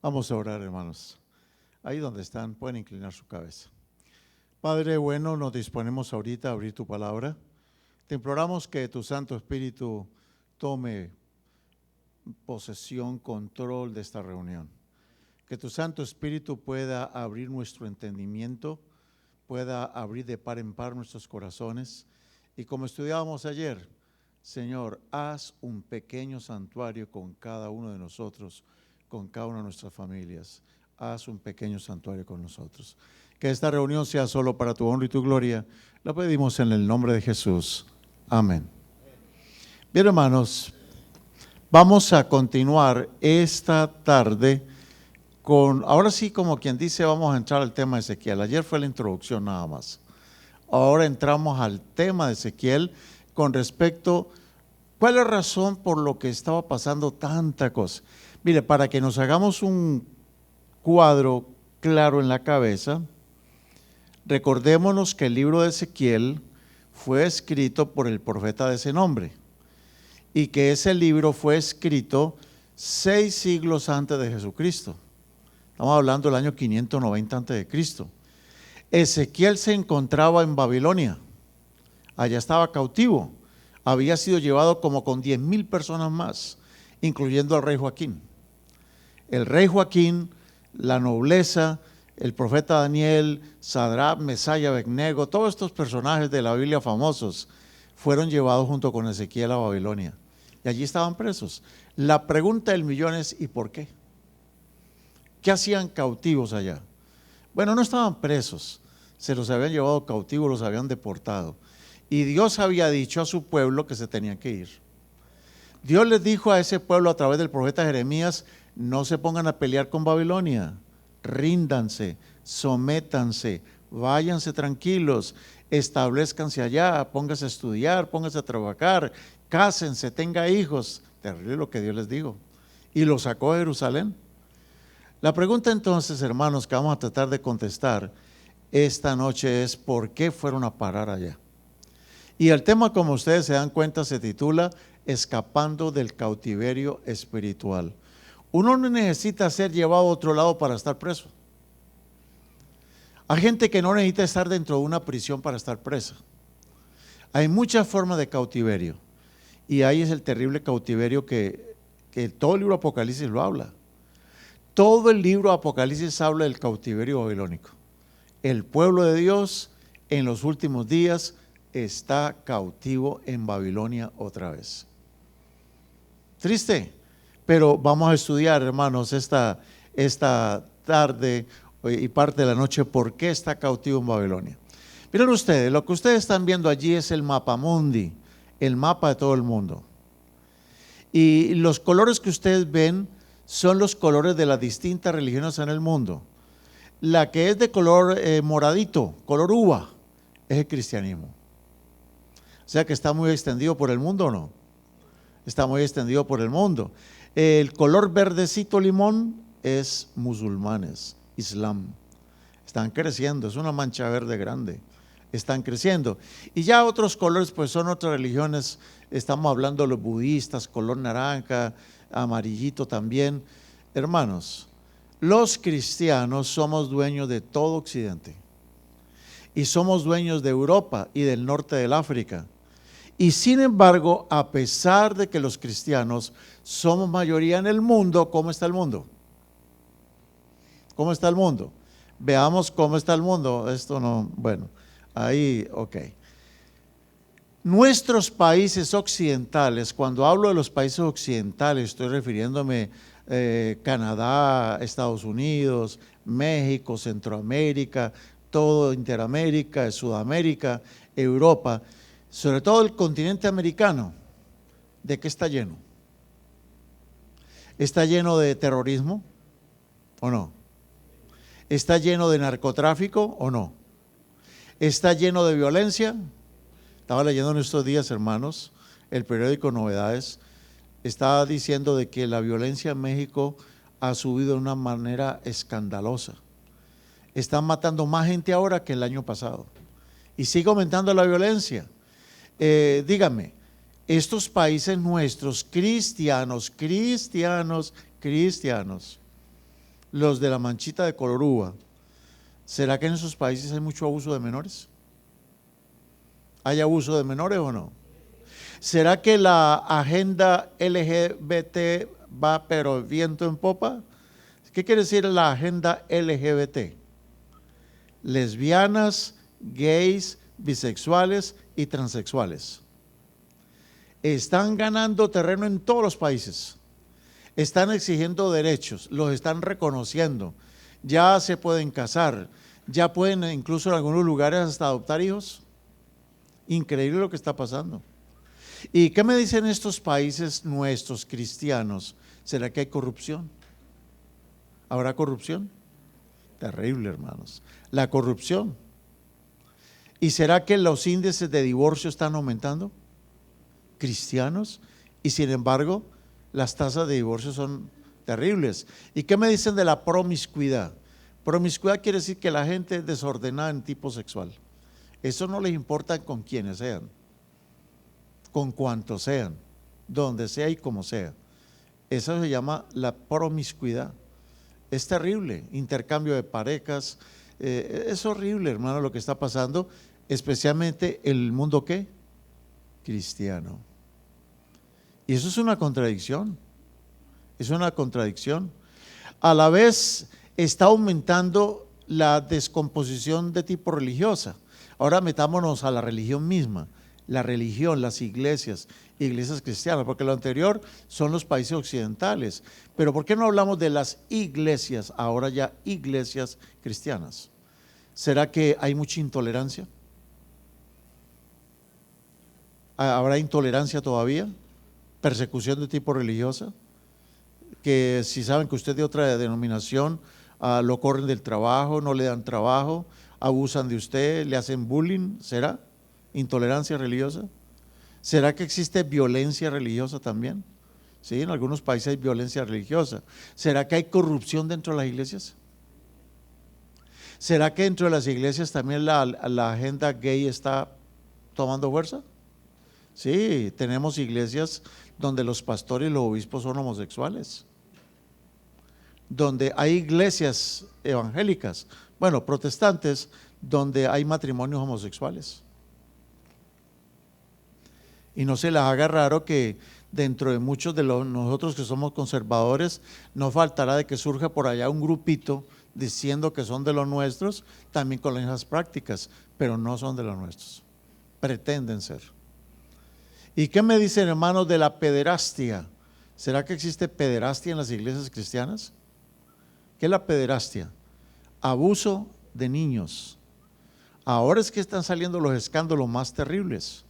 Vamos a orar, hermanos. Ahí donde están, pueden inclinar su cabeza. Padre bueno, nos disponemos ahorita a abrir tu palabra. Te imploramos que tu Santo Espíritu tome posesión, control de esta reunión. Que tu Santo Espíritu pueda abrir nuestro entendimiento, pueda abrir de par en par nuestros corazones. Y como estudiábamos ayer, Señor, haz un pequeño santuario con cada uno de nosotros, con cada una de nuestras familias. Haz un pequeño santuario con nosotros. Que esta reunión sea solo para tu honra y tu gloria. La pedimos en el nombre de Jesús. Amén. Bien, hermanos, vamos a continuar esta tarde con, ahora sí, como quien dice, vamos a entrar al tema de Ezequiel. Ayer fue la introducción nada más. Ahora entramos al tema de Ezequiel con respecto, ¿cuál es la razón por lo que estaba pasando tanta cosa? Mire, para que nos hagamos un cuadro claro en la cabeza, recordémonos que el libro de Ezequiel fue escrito por el profeta de ese nombre y que ese libro fue escrito 6 siglos antes de Jesucristo. Estamos hablando del año 590 antes de Cristo. Ezequiel se encontraba en Babilonia, allá estaba cautivo, había sido llevado como con 10,000 personas más, incluyendo al rey Joaquín. El rey Joaquín, la nobleza, el profeta Daniel, Sadrach, Mesach y Abednego, todos estos personajes de la Biblia famosos fueron llevados junto con Ezequiel a Babilonia y allí estaban presos. La pregunta del millón es ¿y por qué? ¿Qué hacían cautivos allá? Bueno, no estaban presos, se los habían llevado cautivos, los habían deportado y Dios había dicho a su pueblo que se tenían que ir. Dios les dijo a ese pueblo a través del profeta Jeremías: no se pongan a pelear con Babilonia, ríndanse, sométanse, váyanse tranquilos, establezcanse allá, pónganse a estudiar, pónganse a trabajar, cásense, tenga hijos. Terrible lo que Dios les dijo. Y los sacó de Jerusalén. La pregunta entonces, hermanos, que vamos a tratar de contestar esta noche es: ¿por qué fueron a parar allá? Y el tema, como ustedes se dan cuenta, se titula Escapando del cautiverio espiritual. Uno no necesita ser llevado a otro lado para estar preso. Hay gente que no necesita estar dentro de una prisión para estar presa. Hay muchas formas de cautiverio. Y ahí es el terrible cautiverio que todo el libro Apocalipsis lo habla. Todo el libro Apocalipsis habla del cautiverio babilónico. El pueblo de Dios en los últimos días está cautivo en Babilonia otra vez. Triste, pero vamos a estudiar, hermanos, esta tarde y parte de la noche por qué está cautivo en Babilonia. Miren ustedes, lo que ustedes están viendo allí es el mapa mundi, el mapa de todo el mundo. Y los colores que ustedes ven son los colores de las distintas religiones en el mundo. La que es de color moradito, color uva, es el cristianismo. O sea que está muy extendido por el mundo, ¿o no? Está muy extendido por el mundo. El color verdecito limón es musulmanes, islam. Están creciendo, es una mancha verde grande. Están creciendo. Y ya otros colores pues son otras religiones. Estamos hablando de los budistas, color naranja, amarillito también. Hermanos, los cristianos somos dueños de todo Occidente. Y somos dueños de Europa y del norte del África. Y sin embargo, a pesar de que los cristianos somos mayoría en el mundo, ¿cómo está el mundo? ¿Cómo está el mundo? Veamos cómo está el mundo. Esto no, bueno, ahí, ok. Nuestros países occidentales, cuando hablo de los países occidentales, estoy refiriéndome Canadá, Estados Unidos, México, Centroamérica, todo Interamérica, Sudamérica, Europa, sobre todo el continente americano. ¿De qué está lleno? ¿Está lleno de terrorismo o no? ¿Está lleno de narcotráfico o no? ¿Está lleno de violencia? Estaba leyendo en estos días, hermanos, el periódico Novedades, estaba diciendo de que la violencia en México ha subido de una manera escandalosa. Están matando más gente ahora que el año pasado y sigue aumentando la violencia. Dígame, estos países nuestros cristianos, los de la manchita de color uva, ¿será que en esos países hay mucho abuso de menores? ¿Hay abuso de menores o no? ¿Será que la agenda LGBT va pero viento en popa? ¿Qué quiere decir la agenda LGBT? Lesbianas, gays, bisexuales y transexuales. Están ganando terreno en todos los países. Están exigiendo derechos, los están reconociendo. Ya se pueden casar, ya pueden incluso en algunos lugares hasta adoptar hijos. Increíble lo que está pasando. ¿Y qué me dicen estos países nuestros cristianos? ¿Será que hay corrupción? ¿Habrá corrupción? Terrible, hermanos. La corrupción. ¿Y será que los índices de divorcio están aumentando? Cristianos. Y sin embargo, las tasas de divorcio son terribles. ¿Y qué me dicen de la promiscuidad? Promiscuidad quiere decir que la gente es desordenada en tipo sexual. Eso no les importa con quienes sean, con cuantos sean, donde sea y como sea. Eso se llama la promiscuidad. Es terrible, intercambio de parejas, es horrible, hermano, lo que está pasando, especialmente en el mundo ¿qué? Cristiano. Y eso es una contradicción, es una contradicción. A la vez está aumentando la descomposición de tipo religiosa. Ahora metámonos a la religión misma, la religión, las iglesias cristianas, porque lo anterior son los países occidentales. Pero ¿por qué no hablamos de las iglesias, ahora ya iglesias cristianas? ¿Será que hay mucha intolerancia? ¿Habrá intolerancia todavía? ¿Persecución de tipo religiosa? Que si saben que usted es de otra denominación, lo corren del trabajo, no le dan trabajo, abusan de usted, le hacen bullying, ¿será? ¿Intolerancia religiosa? ¿Será que existe violencia religiosa también? Sí, en algunos países hay violencia religiosa. ¿Será que hay corrupción dentro de las iglesias? ¿Será que dentro de las iglesias también la agenda gay está tomando fuerza? Sí, tenemos iglesias donde los pastores y los obispos son homosexuales, donde hay iglesias evangélicas, bueno, protestantes, donde hay matrimonios homosexuales. Y no se les haga raro que dentro de muchos de nosotros que somos conservadores, no faltará de que surja por allá un grupito diciendo que son de los nuestros, también con las mismas prácticas, pero no son de los nuestros, pretenden ser. ¿Y qué me dicen, hermanos, de la pederastia? ¿Será que existe pederastia en las iglesias cristianas? ¿Qué es la pederastia? Abuso de niños. Ahora es que están saliendo los escándalos más terribles.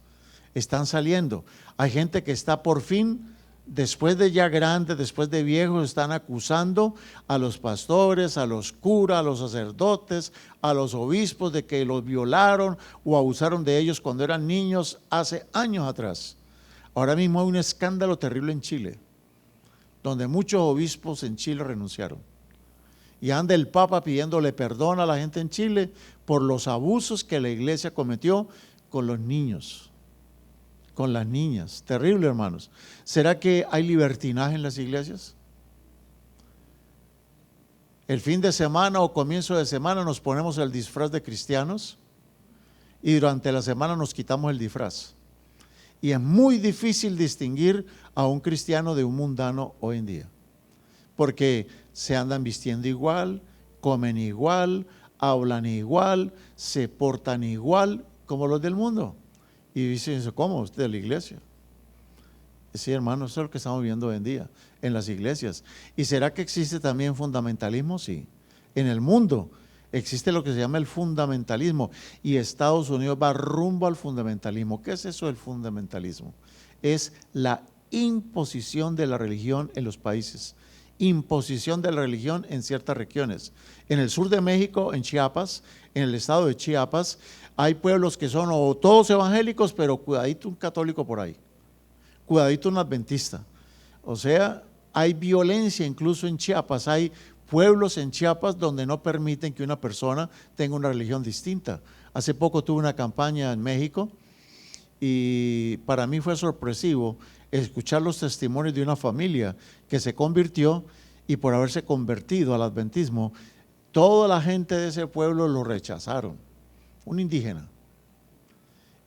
Están saliendo. Hay gente que está por fin, después de ya grandes, después de viejos, están acusando a los pastores, a los curas, a los sacerdotes, a los obispos de que los violaron o abusaron de ellos cuando eran niños hace años atrás. Ahora mismo hay un escándalo terrible en Chile, donde muchos obispos en Chile renunciaron. Y anda el Papa pidiéndole perdón a la gente en Chile por los abusos que la iglesia cometió con los niños, con las niñas. Terrible, hermanos. ¿Será que hay libertinaje en las iglesias? El fin de semana o comienzo de semana nos ponemos el disfraz de cristianos y durante la semana nos quitamos el disfraz. Y es muy difícil distinguir a un cristiano de un mundano hoy en día, porque se andan vistiendo igual, comen igual, hablan igual, se portan igual como los del mundo. Y dicen, ¿cómo? ¿Usted de la iglesia? Sí, hermano, eso es lo que estamos viendo hoy en día en las iglesias. ¿Y será que existe también fundamentalismo? Sí. En el mundo existe lo que se llama el fundamentalismo y Estados Unidos va rumbo al fundamentalismo. ¿Qué es eso del fundamentalismo? Es la imposición de la religión en los países, imposición de la religión en ciertas regiones. En el sur de México, en Chiapas, en el estado de Chiapas, hay pueblos que son o todos evangélicos, pero cuidadito un católico por ahí, cuidadito un adventista. O sea, hay violencia incluso en Chiapas, hay pueblos en Chiapas donde no permiten que una persona tenga una religión distinta. Hace poco tuve una campaña en México y para mí fue sorpresivo escuchar los testimonios de una familia que se convirtió y por haberse convertido al adventismo, toda la gente de ese pueblo lo rechazaron, un indígena.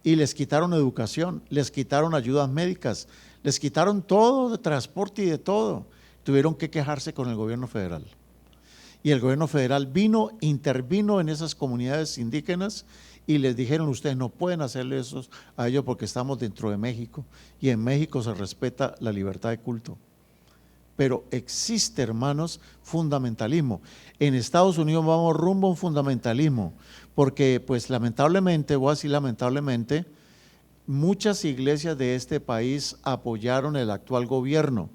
Y les quitaron educación, les quitaron ayudas médicas, les quitaron todo de transporte y de todo. Tuvieron que quejarse con el gobierno federal. Y el gobierno federal intervino en esas comunidades indígenas y les dijeron: ustedes no pueden hacerle eso a ellos porque estamos dentro de México y en México se respeta la libertad de culto. Pero existe, hermanos, fundamentalismo. En Estados Unidos vamos rumbo a un fundamentalismo, porque pues lamentablemente, voy a decir lamentablemente, muchas iglesias de este país apoyaron el actual gobierno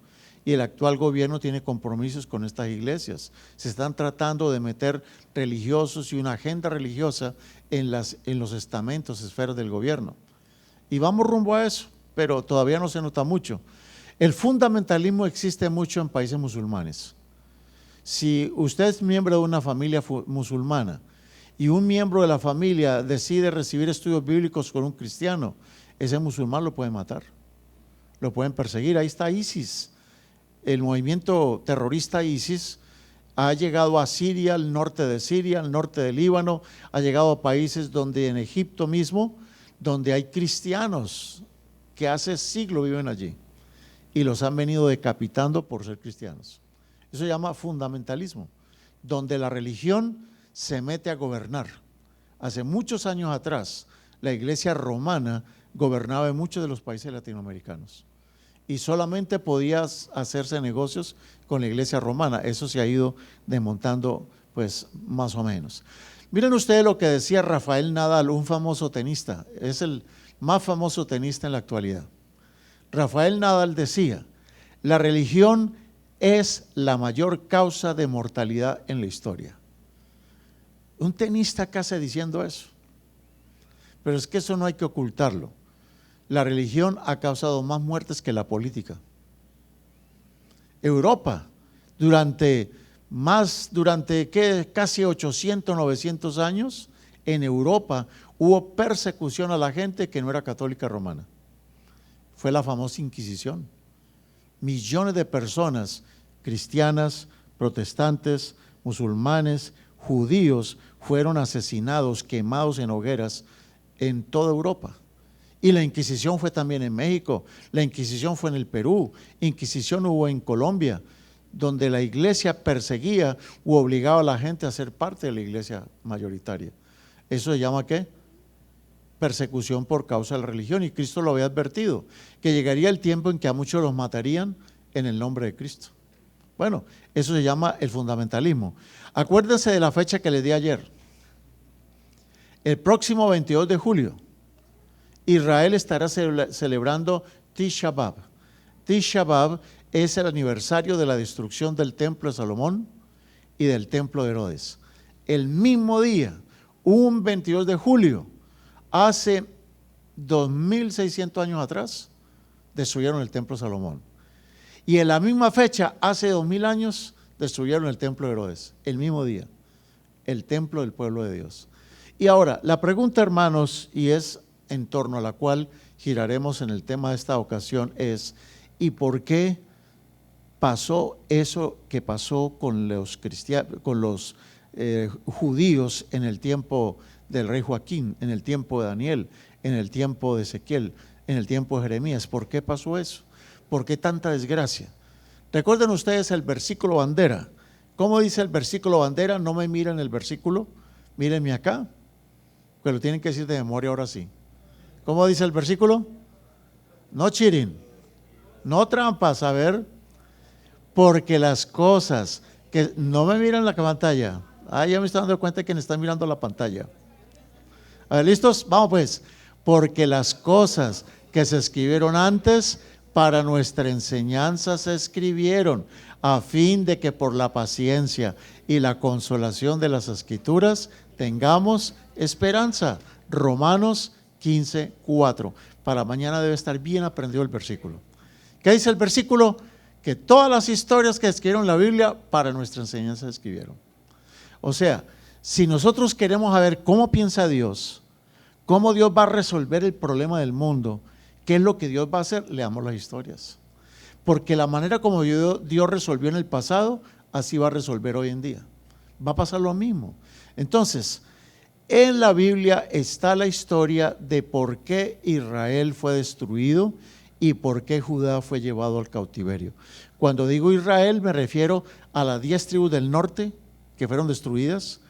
y el actual gobierno tiene compromisos con estas iglesias. Se están tratando de meter religiosos y una agenda religiosa en los estamentos, esferas del gobierno. Y vamos rumbo a eso, pero todavía no se nota mucho. El fundamentalismo existe mucho en países musulmanes. Si usted es miembro de una familia musulmana y un miembro de la familia decide recibir estudios bíblicos con un cristiano, ese musulmán lo pueden matar, lo pueden perseguir. Ahí está ISIS. El movimiento terrorista ISIS ha llegado a Siria, al norte de Siria, al norte del Líbano, ha llegado a países donde en Egipto mismo, donde hay cristianos que hace siglos viven allí y los han venido decapitando por ser cristianos. Eso se llama fundamentalismo, donde la religión se mete a gobernar. Hace muchos años atrás, la iglesia romana gobernaba en muchos de los países latinoamericanos y solamente podía hacerse negocios con la iglesia romana. Eso se ha ido desmontando pues más o menos. Miren ustedes lo que decía Rafael Nadal, un famoso tenista, es el más famoso tenista en la actualidad. Rafael Nadal decía: la religión es la mayor causa de mortalidad en la historia. Un tenista casi diciendo eso. Pero es que eso no hay que ocultarlo. La religión ha causado más muertes que la política. Europa, durante casi 800, 900 años, en Europa hubo persecución a la gente que no era católica romana. Fue la famosa Inquisición. Millones de personas, cristianas, protestantes, musulmanes, judíos, fueron asesinados, quemados en hogueras en toda Europa. Y la Inquisición fue también en México, la Inquisición fue en el Perú, Inquisición hubo en Colombia, donde la iglesia perseguía u obligaba a la gente a ser parte de la iglesia mayoritaria. ¿Eso se llama qué? Persecución por causa de la religión, y Cristo lo había advertido, que llegaría el tiempo en que a muchos los matarían en el nombre de Cristo. Bueno, eso se llama el fundamentalismo. Acuérdense de la fecha que les di ayer. El próximo 22 de julio, Israel estará celebrando Tisha B'Av. Tisha B'Av es el aniversario de la destrucción del templo de Salomón y del templo de Herodes. El mismo día, un 22 de julio, hace 2600 años atrás, destruyeron el templo de Salomón. Y en la misma fecha, hace 2000 años, destruyeron el templo de Herodes. El mismo día, el templo del pueblo de Dios. Y ahora, la pregunta, hermanos, y es en torno a la cual giraremos en el tema de esta ocasión, es: ¿y por qué pasó eso que pasó con los judíos en el tiempo del rey Joaquín, en el tiempo de Daniel, en el tiempo de Ezequiel, en el tiempo de Jeremías? ¿Por qué pasó eso? ¿Por qué tanta desgracia? Recuerden ustedes el versículo bandera. ¿Cómo dice el versículo bandera? No me miren el versículo, mírenme acá, pero lo tienen que decir de memoria ahora sí. ¿Cómo dice el versículo? No cheating, no trampas, a ver, porque las cosas que no me miran la pantalla. Ya me estoy dando cuenta de que me están mirando la pantalla. A ver, ¿listos? Vamos pues. Porque las cosas que se escribieron antes para nuestra enseñanza se escribieron, a fin de que por la paciencia y la consolación de las Escrituras tengamos esperanza. Romanos 15:4. Para mañana debe estar bien aprendido el versículo. ¿Qué dice el versículo? Que todas las historias que escribieron la Biblia para nuestra enseñanza se escribieron. O sea, si nosotros queremos saber cómo piensa Dios, cómo Dios va a resolver el problema del mundo, qué es lo que Dios va a hacer, leamos las historias. Porque la manera como Dios resolvió en el pasado, así va a resolver hoy en día. Va a pasar lo mismo. Entonces, en la Biblia está la historia de por qué Israel fue destruido y por qué Judá fue llevado al cautiverio. Cuando digo Israel me refiero a las 10 tribus del norte que fueron destruidas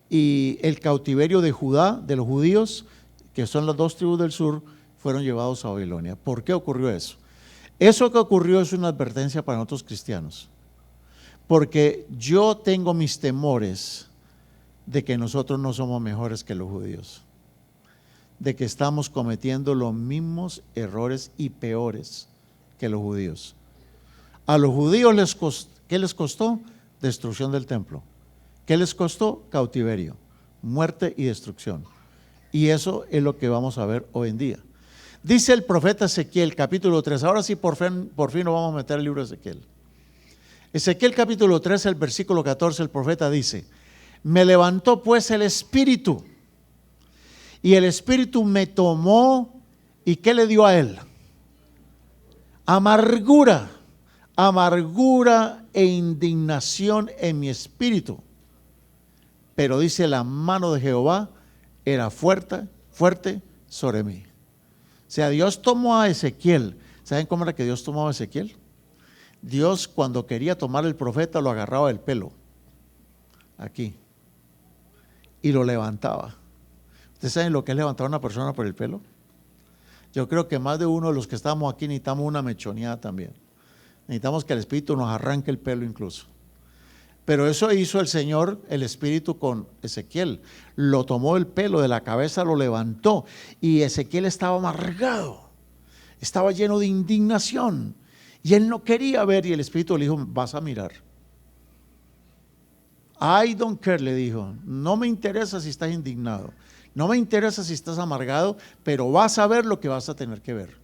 y el cautiverio de Judá, de los judíos, que son las 2 tribus del sur, fueron llevados a Babilonia. ¿Por qué ocurrió eso? Eso que ocurrió es una advertencia para nosotros cristianos, porque yo tengo mis temores de que nosotros no somos mejores que los judíos, de que estamos cometiendo los mismos errores y peores que los judíos. A los judíos ¿qué les costó? Destrucción del templo. ¿Qué les costó? Cautiverio, muerte y destrucción. Y eso es lo que vamos a ver hoy en día. Dice el profeta Ezequiel, capítulo 3, ahora sí por fin nos vamos a meter el libro de Ezequiel. Ezequiel capítulo 3, el versículo 14, el profeta dice: me levantó pues el Espíritu, y el Espíritu me tomó, ¿y qué le dio a él? Amargura, amargura e indignación en mi espíritu. Pero dice, la mano de Jehová era fuerte sobre mí. O sea, Dios tomó a Ezequiel. ¿Saben cómo era que Dios tomaba a Ezequiel? Dios, cuando quería tomar el profeta, lo agarraba del pelo, aquí, y lo levantaba. ¿Ustedes saben lo que es levantar a una persona por el pelo? Yo creo que más de uno de los que estamos aquí necesitamos una mechoneada también. Necesitamos que el Espíritu nos arranque el pelo incluso. Pero eso hizo el Señor, el Espíritu, con Ezequiel. Lo tomó el pelo de la cabeza, lo levantó, y Ezequiel estaba amargado, estaba lleno de indignación, y él no quería ver, y el Espíritu le dijo: vas a mirar. I don't care, le dijo, no me interesa si estás indignado, no me interesa si estás amargado, pero vas a ver lo que vas a tener que ver.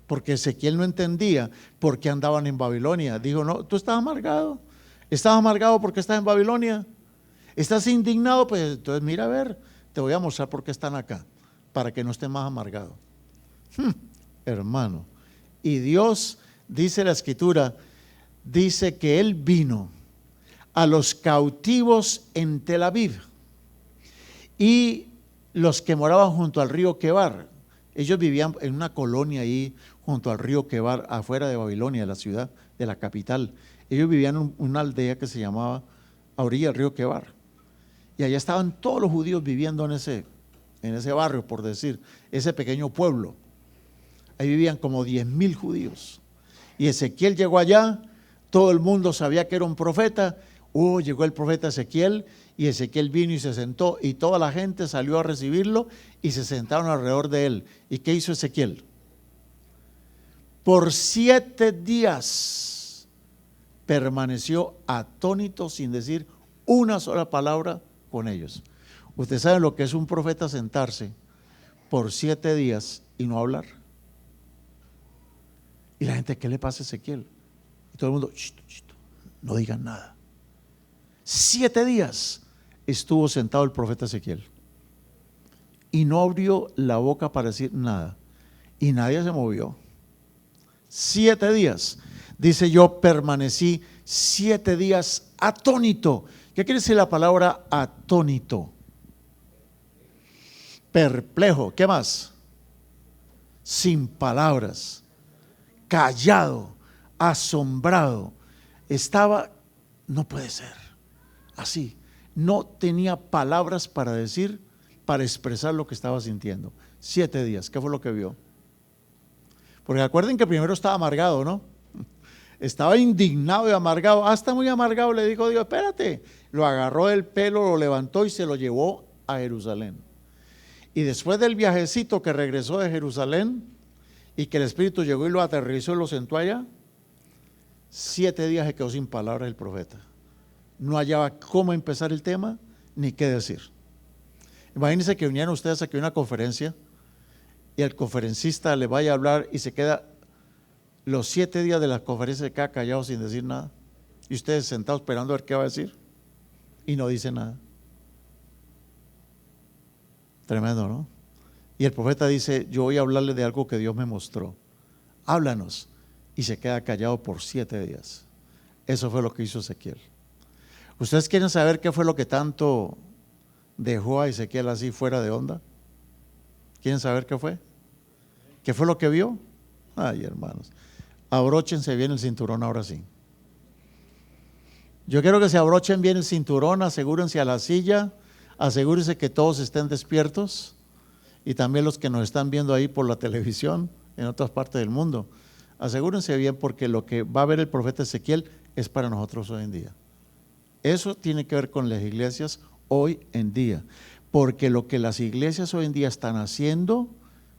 Porque Ezequiel no entendía por qué andaban en Babilonia. Dijo: no, tú estás amargado. ¿Estás amargado porque estás en Babilonia? ¿Estás indignado? Pues entonces mira, a ver, te voy a mostrar por qué están acá, para que no estés más amargado. Hermano, y Dios, dice la Escritura, dice que Él vino a los cautivos en Tel Aviv y los que moraban junto al río Quebar. Ellos vivían en una colonia ahí junto al río Quebar, afuera de Babilonia, la ciudad, de la capital. Ellos vivían en una aldea que se llamaba a orilla del río Quebar. Y allá estaban todos los judíos viviendo en ese barrio, por decir, ese pequeño pueblo. Ahí vivían como 10,000 judíos. Y Ezequiel llegó allá, todo el mundo sabía que era un profeta. Llegó el profeta Ezequiel, y Ezequiel vino y se sentó, y toda la gente salió a recibirlo y se sentaron alrededor de él. ¿Y qué hizo Ezequiel? Por 7 días permaneció atónito sin decir una sola palabra con ellos. Usted sabe lo que es un profeta sentarse por 7 días y no hablar. Y la gente: ¿qué le pasa a Ezequiel? Y todo el mundo: no digan nada. 7 días estuvo sentado el profeta Ezequiel y no abrió la boca para decir nada, y nadie se movió. 7 días. Dice: yo permanecí 7 días atónito. ¿Qué quiere decir la palabra atónito? Perplejo. ¿Qué más? Sin palabras, callado, asombrado. Estaba, no puede ser, así. No tenía palabras para decir, para expresar lo que estaba sintiendo. 7 días. ¿Qué fue lo que vio? Porque acuerden que primero estaba amargado, ¿no? Estaba indignado y amargado, hasta muy amargado. Le dijo Dios: espérate. Lo agarró del pelo, lo levantó y se lo llevó a Jerusalén. Y después del viajecito que regresó de Jerusalén y que el Espíritu llegó y lo aterrizó y lo sentó allá, 7 días se quedó sin palabras el profeta. No hallaba cómo empezar el tema ni qué decir. Imagínense que vinieran ustedes aquí a una conferencia y el conferencista le vaya a hablar y se queda los 7 días de la conferencia, se queda callado sin decir nada, y ustedes sentados esperando a ver qué va a decir y no dice nada. Tremendo, ¿no? Y el profeta dice: yo voy a hablarle de algo que Dios me mostró. Háblanos. y se queda callado por 7 días. Eso fue lo que hizo Ezequiel. ¿Ustedes quieren saber qué fue lo que tanto dejó a Ezequiel así fuera de onda? ¿Quieren saber qué fue? ¿Qué fue lo que vio? Ay, hermanos, abróchense bien el cinturón ahora sí. Yo quiero que se abrochen bien el cinturón, asegúrense a la silla, asegúrense que todos estén despiertos y también los que nos están viendo ahí por la televisión en otras partes del mundo. Asegúrense bien porque lo que va a ver el profeta Ezequiel es para nosotros hoy en día. Eso tiene que ver con las iglesias hoy en día, porque lo que las iglesias hoy en día están haciendo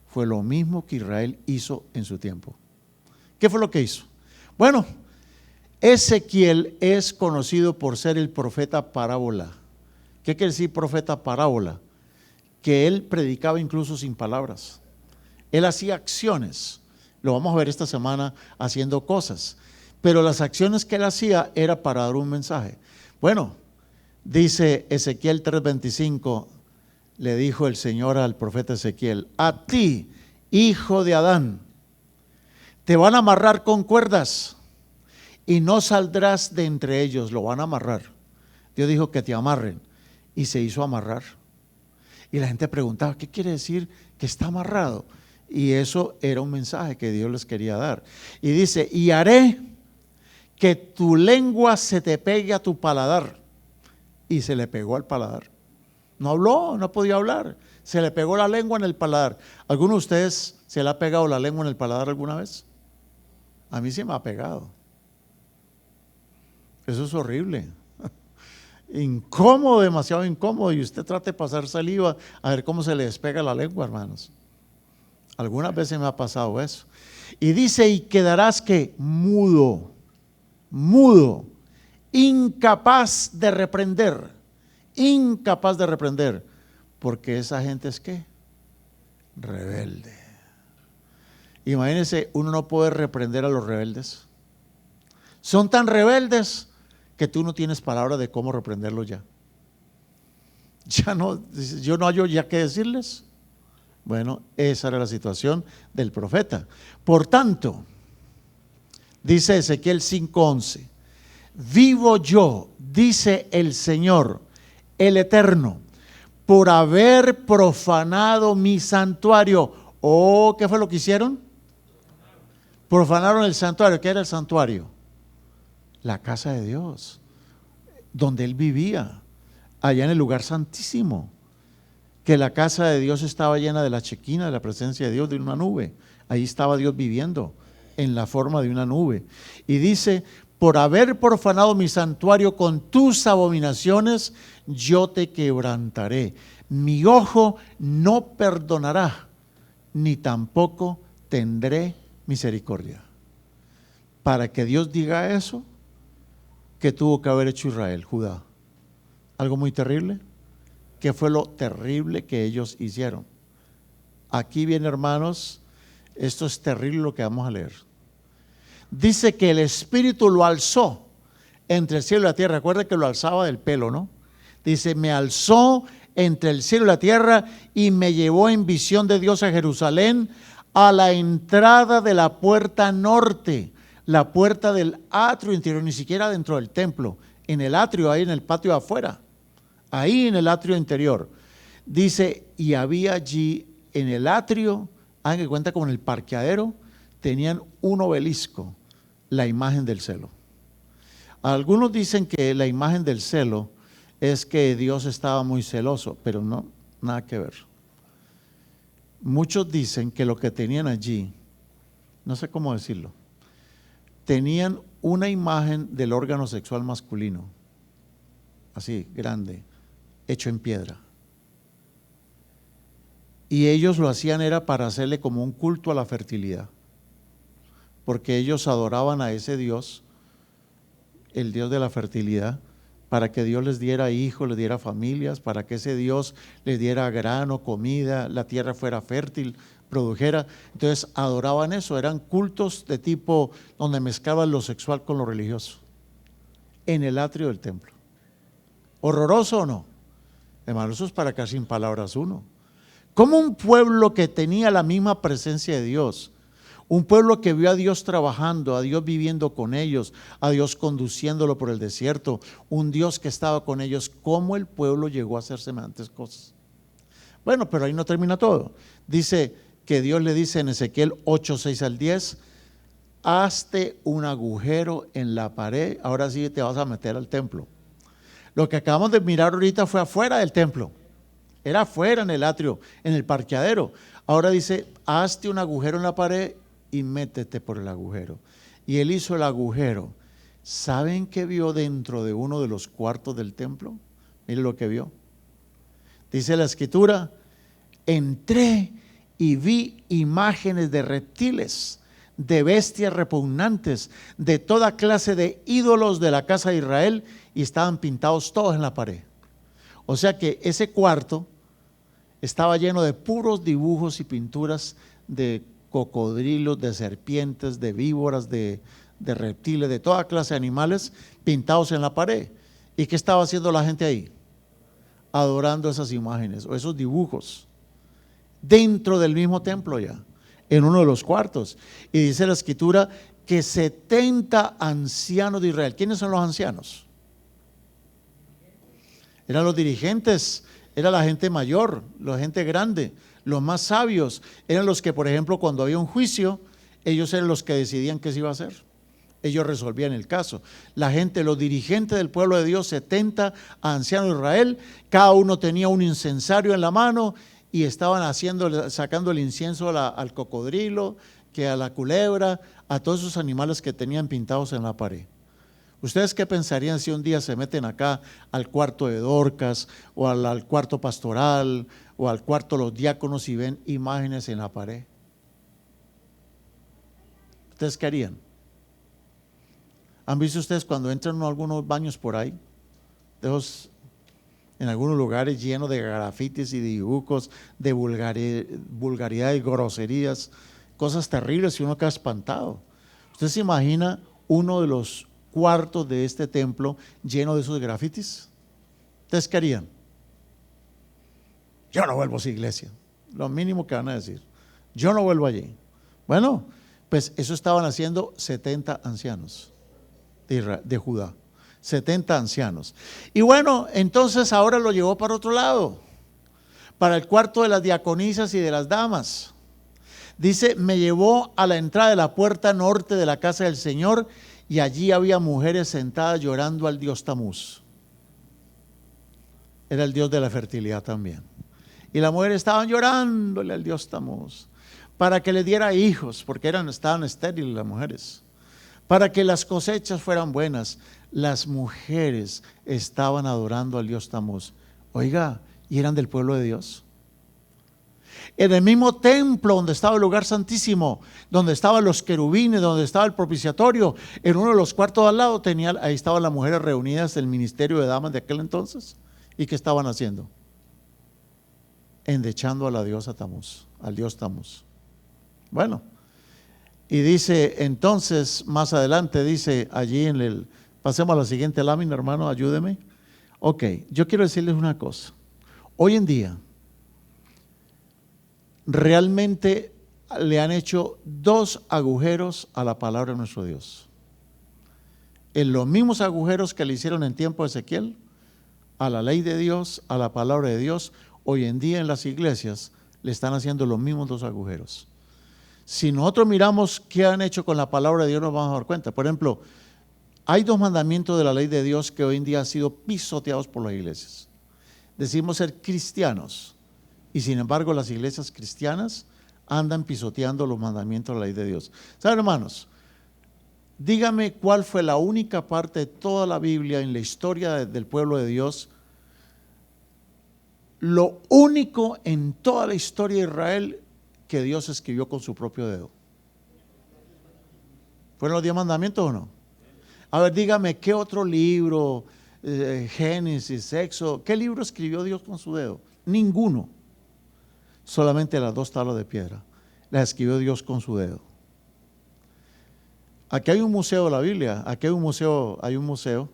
fue lo mismo que Israel hizo en su tiempo. ¿Qué fue lo que hizo? Bueno, Ezequiel es conocido por ser el profeta parábola. ¿Qué quiere decir profeta parábola? Que él predicaba incluso sin palabras. Él hacía acciones. Lo vamos a ver esta semana haciendo cosas. Pero las acciones que él hacía era para dar un mensaje. Bueno, dice Ezequiel 3:25, le dijo el Señor al profeta Ezequiel: a ti, hijo de Adán, te van a amarrar con cuerdas y no saldrás de entre ellos. Lo van a amarrar. Dios dijo que te amarren y se hizo amarrar. Y la gente preguntaba, ¿qué quiere decir que está amarrado? Y eso era un mensaje que Dios les quería dar. Y dice: y haré que tu lengua se te pegue a tu paladar. Y se le pegó al paladar. No habló, no podía hablar. Se le pegó la lengua en el paladar. ¿Alguno de ustedes se le ha pegado la lengua en el paladar alguna vez? A mí sí me ha pegado. Eso es horrible. Incómodo, demasiado incómodo. Y usted trate de pasar saliva a ver cómo se le despega la lengua, hermanos. Algunas veces me ha pasado eso. Y dice: y quedarás que mudo, incapaz de reprender, porque esa gente es ¿qué? Rebelde. Imagínense, uno no puede reprender a los rebeldes. Son tan rebeldes que tú no tienes palabra de cómo reprenderlos ya. Ya no, yo no hallo ya qué decirles. Bueno, esa era la situación del profeta. Por tanto, dice Ezequiel 5:11, vivo yo, dice el Señor, el Eterno, por haber profanado mi santuario. Oh, ¿qué fue lo que hicieron? Profanaron el santuario. ¿Qué era el santuario? La casa de Dios, donde él vivía, allá en el lugar santísimo. Que la casa de Dios estaba llena de la chequina, de la presencia de Dios, de una nube. Ahí estaba Dios viviendo en la forma de una nube. Y dice: por haber profanado mi santuario con tus abominaciones, yo te quebrantaré. Mi ojo no perdonará, ni tampoco tendré misericordia. Para que Dios diga eso, ¿qué tuvo que haber hecho Israel, Judá? Algo muy terrible. ¿Qué fue lo terrible que ellos hicieron? Aquí viene, hermanos, esto es terrible lo que vamos a leer. Dice que el Espíritu lo alzó entre el cielo y la tierra. Recuerda que lo alzaba del pelo, ¿no? Dice: me alzó entre el cielo y la tierra y me llevó en visión de Dios a Jerusalén, a la entrada de la puerta norte, la puerta del atrio interior, ni siquiera dentro del templo, en el atrio, ahí en el patio de afuera. Ahí en el atrio interior. Dice: y había allí en el atrio, hagan que cuenta como en el parqueadero, tenían un obelisco, la imagen del celo. Algunos dicen que la imagen del celo es que Dios estaba muy celoso, pero no, nada que ver. Muchos dicen que lo que tenían allí, no sé cómo decirlo, tenían una imagen del órgano sexual masculino, así, grande, hecho en piedra. Y ellos lo hacían era para hacerle como un culto a la fertilidad, porque ellos adoraban a ese Dios, el Dios de la fertilidad, para que Dios les diera hijos, les diera familias, para que ese Dios les diera grano, comida, la tierra fuera fértil, produjera. Entonces adoraban eso, eran cultos de tipo donde mezclaban lo sexual con lo religioso, en el atrio del templo. ¿Horroroso o no? Hermano, eso es para acá sin palabras uno. Como un pueblo que tenía la misma presencia de Dios, Un pueblo que vio a Dios trabajando, a Dios viviendo con ellos, a Dios conduciéndolo por el desierto, un Dios que estaba con ellos. ¿Cómo el pueblo llegó a hacer semejantes cosas? Bueno, pero ahí no termina todo. Dice que Dios le dice en Ezequiel 8, 6 al 10, hazte un agujero en la pared, ahora sí te vas a meter al templo. Lo que acabamos de mirar ahorita fue afuera del templo, era afuera en el atrio, en el parqueadero. Ahora dice, hazte un agujero en la pared y métete por el agujero. Y él hizo el agujero. ¿Saben qué vio dentro de uno de los cuartos del templo? Miren lo que vio. Dice la escritura, entré y vi imágenes de reptiles, de bestias repugnantes, de toda clase de ídolos de la casa de Israel, y estaban pintados todos en la pared. O sea que ese cuarto estaba lleno de puros dibujos y pinturas de cocodrilos, de serpientes, de víboras, de reptiles, de toda clase de animales pintados en la pared. ¿Y qué estaba haciendo la gente ahí? Adorando esas imágenes o esos dibujos dentro del mismo templo, ya en uno de los cuartos. Y dice la escritura que 70 ancianos de Israel. ¿Quiénes son los ancianos? Eran los dirigentes, era la gente mayor, la gente grande, los más sabios. Eran los que, por ejemplo, cuando había un juicio, ellos eran los que decidían qué se iba a hacer. Ellos resolvían el caso. La gente, los dirigentes del pueblo de Dios, 70 ancianos de Israel, cada uno tenía un incensario en la mano y estaban sacando el incienso al cocodrilo, que a la culebra, a todos esos animales que tenían pintados en la pared. ¿Ustedes qué pensarían si un día se meten acá al cuarto de Dorcas o al cuarto pastoral o al cuarto de los diáconos y ven imágenes en la pared? ¿Ustedes qué harían? ¿Han visto ustedes cuando entran a algunos baños por ahí? En algunos lugares llenos de grafitis y dibujos, de vulgaridad y groserías, cosas terribles y uno queda espantado. ¿Usted se imagina uno de los cuartos de este templo lleno de esos grafitis? ¿Ustedes qué harían? Yo no vuelvo a esa iglesia. Lo mínimo que van a decir. Yo no vuelvo allí. Bueno, pues eso estaban haciendo 70 ancianos de Judá. 70 ancianos. Y bueno, entonces ahora lo llevó para otro lado, para el cuarto de las diaconisas y de las damas. Dice, me llevó a la entrada de la puerta norte de la casa del Señor, y allí había mujeres sentadas llorando al dios Tamuz. Era el dios de la fertilidad también. Y las mujeres estaban llorándole al dios Tamuz para que le diera hijos, porque estaban estériles las mujeres, para que las cosechas fueran buenas. Las mujeres estaban adorando al dios Tamuz. Oiga, ¿y eran del pueblo de Dios? En el mismo templo donde estaba el lugar santísimo, donde estaban los querubines, donde estaba el propiciatorio, en uno de los cuartos al lado ahí estaban las mujeres reunidas del ministerio de damas de aquel entonces. ¿Y qué estaban haciendo? Endechando a la diosa Tamuz, al dios Tamuz. Bueno, y dice entonces, más adelante dice allí pasemos a la siguiente lámina, hermano, ayúdeme. Ok, yo quiero decirles una cosa. Hoy en día, realmente le han hecho 2 agujeros a la palabra de nuestro Dios. En los mismos agujeros que le hicieron en tiempo de Ezequiel, a la ley de Dios, a la palabra de Dios, hoy en día en las iglesias le están haciendo los mismos 2 agujeros. Si nosotros miramos qué han hecho con la palabra de Dios, nos vamos a dar cuenta. Por ejemplo, hay 2 mandamientos de la ley de Dios que hoy en día han sido pisoteados por las iglesias. Decimos ser cristianos, y sin embargo las iglesias cristianas andan pisoteando los mandamientos de la ley de Dios. ¿Saben, hermanos? Dígame cuál fue la única parte de toda la Biblia en la historia del pueblo de Dios, lo único en toda la historia de Israel que Dios escribió con su propio dedo. ¿Fueron los 10 mandamientos o no? A ver, dígame, ¿qué otro libro, Génesis, Éxodo, qué libro escribió Dios con su dedo? Ninguno. Solamente las 2 tablas de piedra las escribió Dios con su dedo. Aquí hay un museo de la Biblia, aquí hay un museo.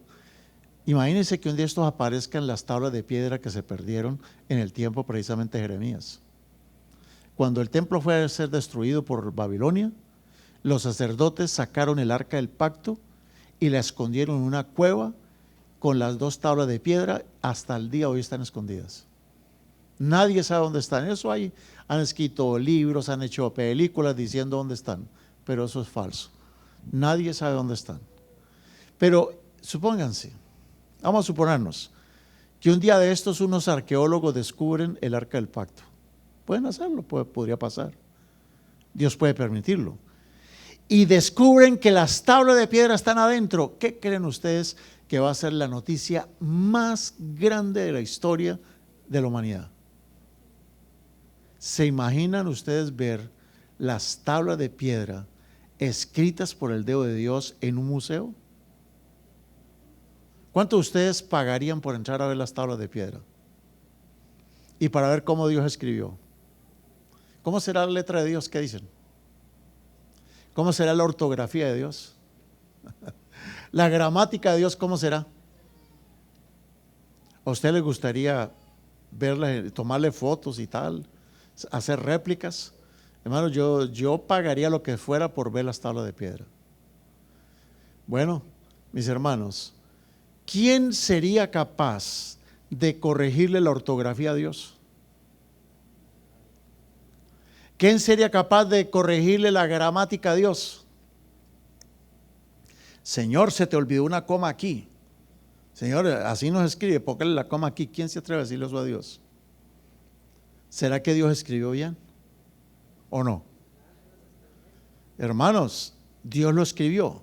Imagínense que un día estos aparezcan las tablas de piedra que se perdieron en el tiempo precisamente de Jeremías. Cuando el templo fue a ser destruido por Babilonia, los sacerdotes sacaron el arca del pacto y la escondieron en una cueva con las 2 tablas de piedra. Hasta el día de hoy están escondidas. Nadie sabe dónde están. Eso hay, han escrito libros, han hecho películas diciendo dónde están, pero eso es falso. Nadie sabe dónde están. Pero supónganse, vamos a suponernos que un día de estos unos arqueólogos descubren el arca del pacto. Pueden hacerlo, podría pasar. Dios puede permitirlo. Y descubren que las tablas de piedra están adentro. ¿Qué creen ustedes que va a ser la noticia más grande de la historia de la humanidad? ¿Se imaginan ustedes ver las tablas de piedra escritas por el dedo de Dios en un museo? ¿Cuánto ustedes pagarían por entrar a ver las tablas de piedra? Y para ver cómo Dios escribió. ¿Cómo será la letra de Dios? ¿Qué dicen? ¿Cómo será la ortografía de Dios? La gramática de Dios, ¿cómo será? ¿A usted le gustaría verla, tomarle fotos y tal, hacer réplicas? Hermano, yo pagaría lo que fuera por ver las tablas de piedra. Bueno, mis hermanos, ¿quién sería capaz de corregirle la ortografía a Dios? ¿Quién sería capaz de corregirle la gramática a Dios? Señor, se te olvidó una coma aquí. Señor, así nos escribe, póngale la coma aquí. ¿Quién se atreve a decirle eso a Dios? ¿Será que Dios escribió bien o no? Hermanos, Dios lo escribió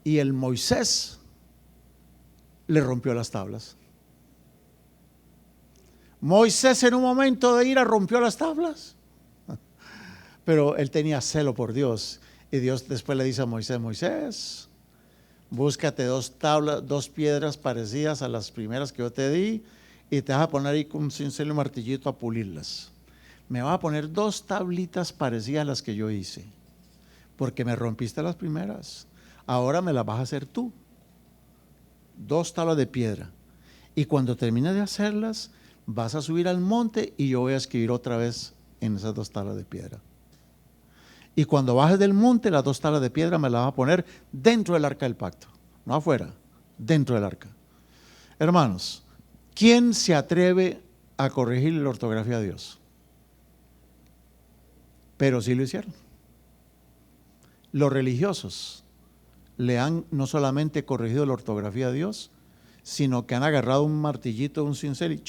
y el Moisés le rompió las tablas. Moisés en un momento de ira rompió las tablas, pero él tenía celo por Dios y Dios después le dice a Moisés: Moisés, búscate 2 tablas, 2 piedras parecidas a las primeras que yo te di y te vas a poner ahí con un cincel y un martillito a pulirlas. Me vas a poner 2 tablitas parecidas a las que yo hice, porque me rompiste las primeras, ahora me las vas a hacer tú. 2 tablas de piedra, y cuando termines de hacerlas vas a subir al monte y yo voy a escribir otra vez en esas 2 tablas de piedra. Y cuando bajes del monte, las 2 tablas de piedra me las vas a poner dentro del arca del pacto, no afuera, dentro del arca. Hermanos, ¿quién se atreve a corregir la ortografía a Dios? Pero sí lo hicieron. Los religiosos le han no solamente corregido la ortografía a Dios, sino que han agarrado un martillito, un cincel y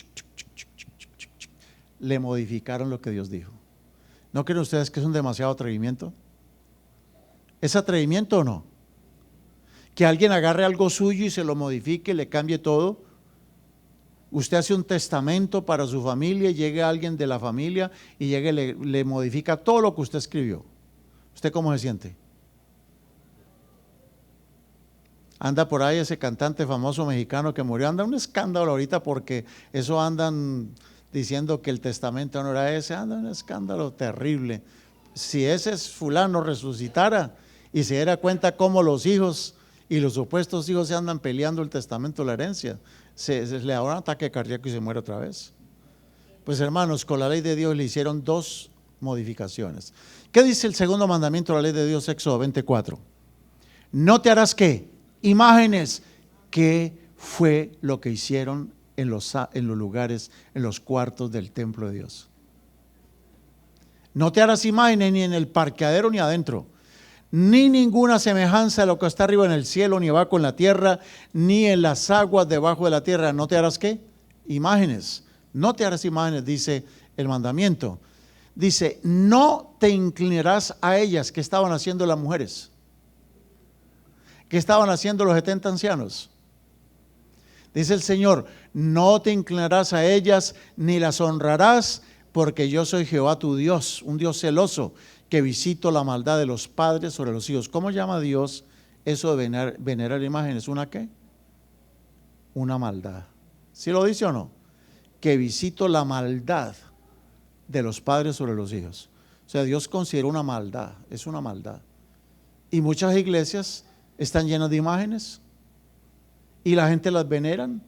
le modificaron lo que Dios dijo. ¿No creen ustedes que es un demasiado atrevimiento? ¿Es atrevimiento o no? Que alguien agarre algo suyo y se lo modifique, le cambie todo. Usted hace un testamento para su familia y llegue alguien de la familia y llegue y le modifica todo lo que usted escribió. ¿Usted cómo se siente? Anda por ahí ese cantante famoso mexicano que murió, anda un escándalo ahorita porque eso andan diciendo que el testamento no era ese, anda un escándalo terrible. Si ese fulano resucitara y se diera cuenta cómo los hijos y los supuestos hijos se andan peleando el testamento, la herencia, se le da un ataque cardíaco y se muere otra vez. Pues hermanos, con la ley de Dios le hicieron 2 modificaciones. ¿Qué dice el segundo mandamiento de la ley de Dios? Éxodo 24. No te harás ¿qué? Imágenes. ¿Qué fue lo que hicieron en los lugares, en los cuartos del templo de Dios? No te harás imágenes ni en el parqueadero ni adentro, ni ninguna semejanza de lo que está arriba en el cielo, ni abajo en la tierra, ni en las aguas debajo de la tierra. No te harás ¿qué? Imágenes. No te harás imágenes, dice el mandamiento. Dice, no te inclinarás a ellas. ¿Qué estaban haciendo las mujeres? ¿Qué estaban haciendo los 70 ancianos? Dice el Señor, no te inclinarás a ellas ni las honrarás, porque yo soy Jehová tu Dios, un Dios celoso, que visito la maldad de los padres sobre los hijos. ¿Cómo llama Dios eso de venerar imágenes? ¿Una qué? Una maldad. ¿Sí lo dice o no? Que visito la maldad de los padres sobre los hijos. O sea, Dios considera una maldad, es una maldad. Y muchas iglesias están llenas de imágenes y la gente las veneran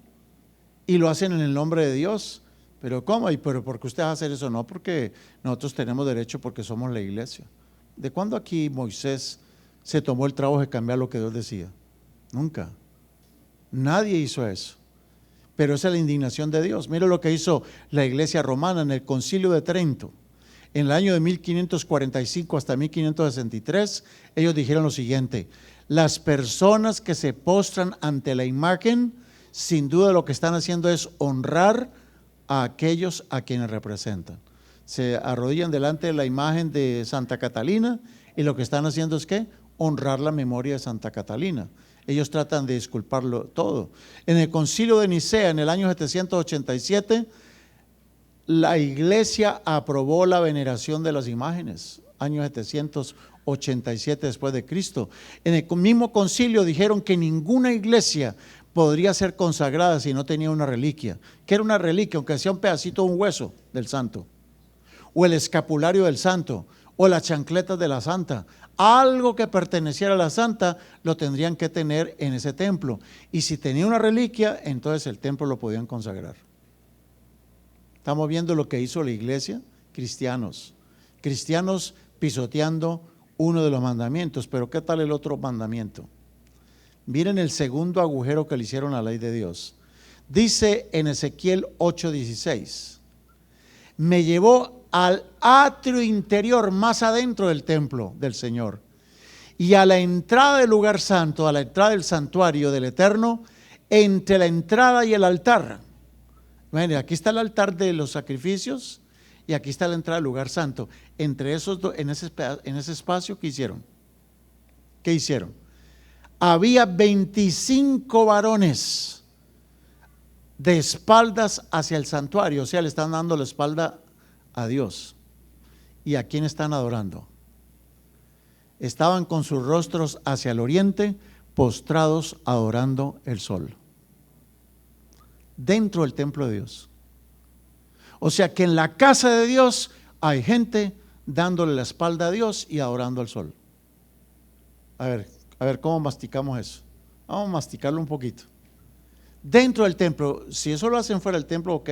y lo hacen en el nombre de Dios. Pero ¿cómo? ¿Pero por qué usted va a hacer eso? No, porque nosotros tenemos derecho porque somos la iglesia. ¿De cuándo aquí Moisés se tomó el trabajo de cambiar lo que Dios decía. Nunca. Nadie hizo eso. Pero esa es la indignación de Dios. Mire lo que hizo la iglesia romana en el Concilio de Trento. En el año de 1545 hasta 1563, ellos dijeron lo siguiente: las personas que se postran ante la imagen, sin duda lo que están haciendo es honrar a aquellos a quienes representan. Se arrodillan delante de la imagen de Santa Catalina y lo que están haciendo es ¿qué? Honrar la memoria de Santa Catalina. Ellos tratan de disculparlo todo. En el Concilio de Nicea, en el año 787, la iglesia aprobó la veneración de las imágenes, año 787 después de Cristo. En el mismo concilio dijeron que ninguna iglesia podría ser consagrada si no tenía una reliquia. ¿Qué era una reliquia? Aunque sea un pedacito de un hueso del santo, o el escapulario del santo, o las chancletas de la santa. Algo que perteneciera a la santa lo tendrían que tener en ese templo. Y si tenía una reliquia, entonces el templo lo podían consagrar. Estamos viendo lo que hizo la iglesia, cristianos pisoteando uno de los mandamientos. Pero ¿qué tal el otro mandamiento? Miren el segundo agujero que le hicieron a la ley de Dios. Dice en Ezequiel 8:16, me llevó al atrio interior, más adentro del templo del Señor, y a la entrada del lugar santo, a la entrada del santuario del Eterno, entre la entrada y el altar. Miren, aquí está el altar de los sacrificios y aquí está la entrada del lugar santo. Entre esos dos, en ese espacio, ¿qué hicieron? ¿Qué hicieron? Había 25 varones de espaldas hacia el santuario, o sea, le están dando la espalda a Dios. ¿Y a quién están adorando? Estaban con sus rostros hacia el oriente, postrados adorando el sol, dentro del templo de Dios. O sea que en la casa de Dios hay gente dándole la espalda a Dios y adorando al sol. A ver cómo masticamos eso. Vamos a masticarlo un poquito. Dentro del templo, si eso lo hacen fuera del templo, ok.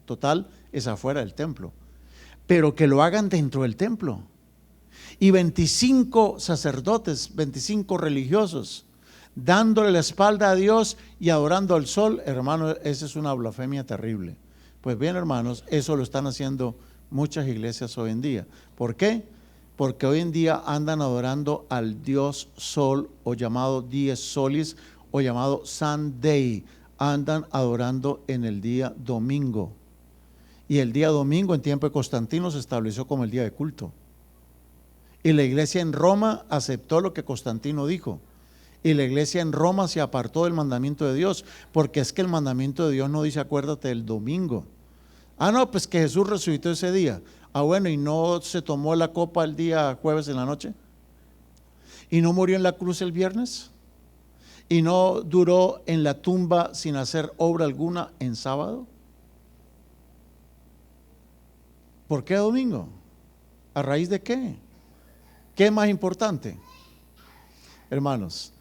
Total, es afuera del templo. Pero que lo hagan dentro del templo. Y 25 sacerdotes, 25 religiosos, dándole la espalda a Dios y adorando al sol, hermano, esa es una blasfemia terrible. Pues bien, hermanos, eso lo están haciendo muchas iglesias hoy en día. ¿Por qué? Porque hoy en día andan adorando al Dios Sol, o llamado Dies Solis, o llamado Sunday. Andan adorando en el día domingo. Y el día domingo en tiempo de Constantino se estableció como el día de culto. Y la iglesia en Roma aceptó lo que Constantino dijo. Y la iglesia en Roma se apartó del mandamiento de Dios, porque es que el mandamiento de Dios no dice acuérdate del domingo. Ah, no, pues que Jesús resucitó ese día. Ah, bueno, ¿y no se tomó la copa el día jueves en la noche? ¿Y no murió en la cruz el viernes? ¿Y no duró en la tumba sin hacer obra alguna en sábado? ¿Por qué domingo? ¿A raíz de qué? ¿Qué es más importante? Hermanos,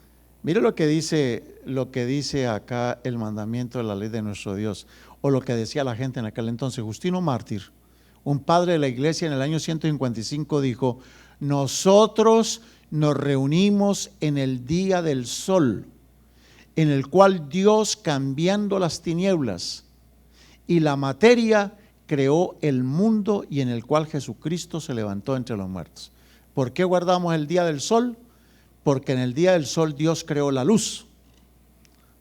mire lo que dice acá el mandamiento de la ley de nuestro Dios, o lo que decía la gente en aquel entonces. Justino Mártir, un padre de la iglesia, en el año 155 dijo: nosotros nos reunimos en el día del sol, en el cual Dios, cambiando las tinieblas y la materia, creó el mundo, y en el cual Jesucristo se levantó entre los muertos. ¿Por qué guardamos el día del sol? Porque en el día del sol Dios creó la luz,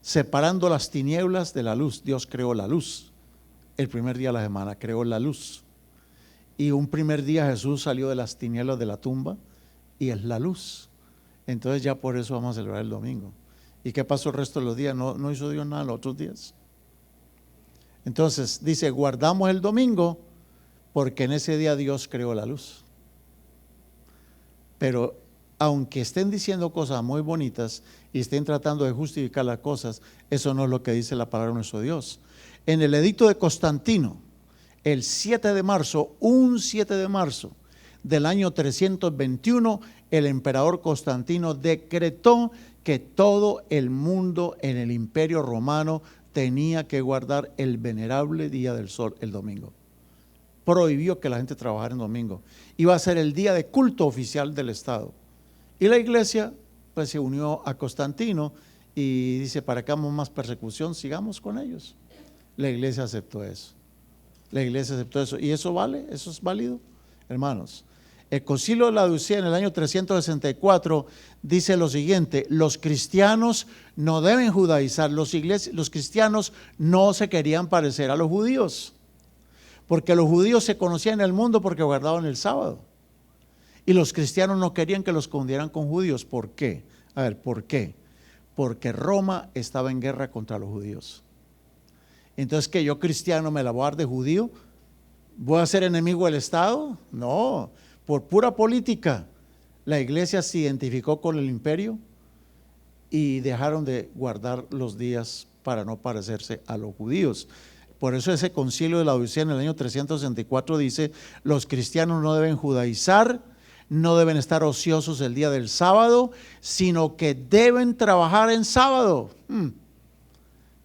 separando las tinieblas de la luz. Dios creó la luz. El primer día de la semana creó la luz. Y un primer día Jesús salió de las tinieblas de la tumba y es la luz. Entonces ya por eso vamos a celebrar el domingo. ¿Y qué pasó el resto de los días? No hizo Dios nada los otros días. Entonces dice, guardamos el domingo porque en ese día Dios creó la luz. Pero aunque estén diciendo cosas muy bonitas y estén tratando de justificar las cosas, eso no es lo que dice la palabra de nuestro Dios. En el edicto de Constantino, el 7 de marzo, un 7 de marzo del año 321, el emperador Constantino decretó que todo el mundo en el imperio romano tenía que guardar el venerable día del sol, el domingo. Prohibió que la gente trabajara en domingo. Iba a ser el día de culto oficial del Estado. Y la iglesia pues se unió a Constantino y dice, para que hagamos más persecución, sigamos con ellos. La iglesia aceptó eso. La iglesia aceptó eso. ¿Y eso vale? ¿Eso es válido? Hermanos, el Concilio de Laodicea en el año 364 dice lo siguiente: los cristianos no deben judaizar, los cristianos no se querían parecer a los judíos, porque los judíos se conocían en el mundo porque guardaban el sábado, y los cristianos no querían que los confundieran con judíos. ¿Por qué? A ver, ¿por qué? Porque Roma estaba en guerra contra los judíos. Entonces, ¿que yo cristiano me la voy a dar de judío? ¿Voy a ser enemigo del Estado? No, por pura política. La iglesia se identificó con el imperio y dejaron de guardar los días para no parecerse a los judíos. Por eso ese concilio de Laodicea en el año 364 dice: los cristianos no deben judaizar, no deben estar ociosos el día del sábado, sino que deben trabajar en sábado.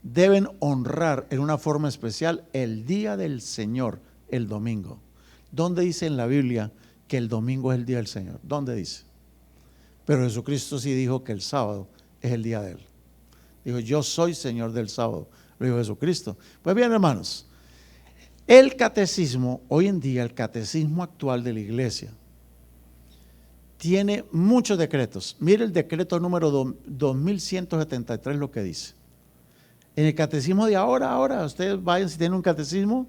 Deben honrar en una forma especial el día del Señor, el domingo. ¿Dónde dice en la Biblia que el domingo es el día del Señor? ¿Dónde dice? Pero Jesucristo sí dijo que el sábado es el día de Él. Dijo: yo soy Señor del sábado, lo dijo Jesucristo. Pues bien, hermanos, el catecismo, hoy en día el catecismo actual de la iglesia tiene muchos decretos. Mire el decreto número 2173 lo que dice. En el catecismo de ahora, ustedes vayan, si tienen un catecismo,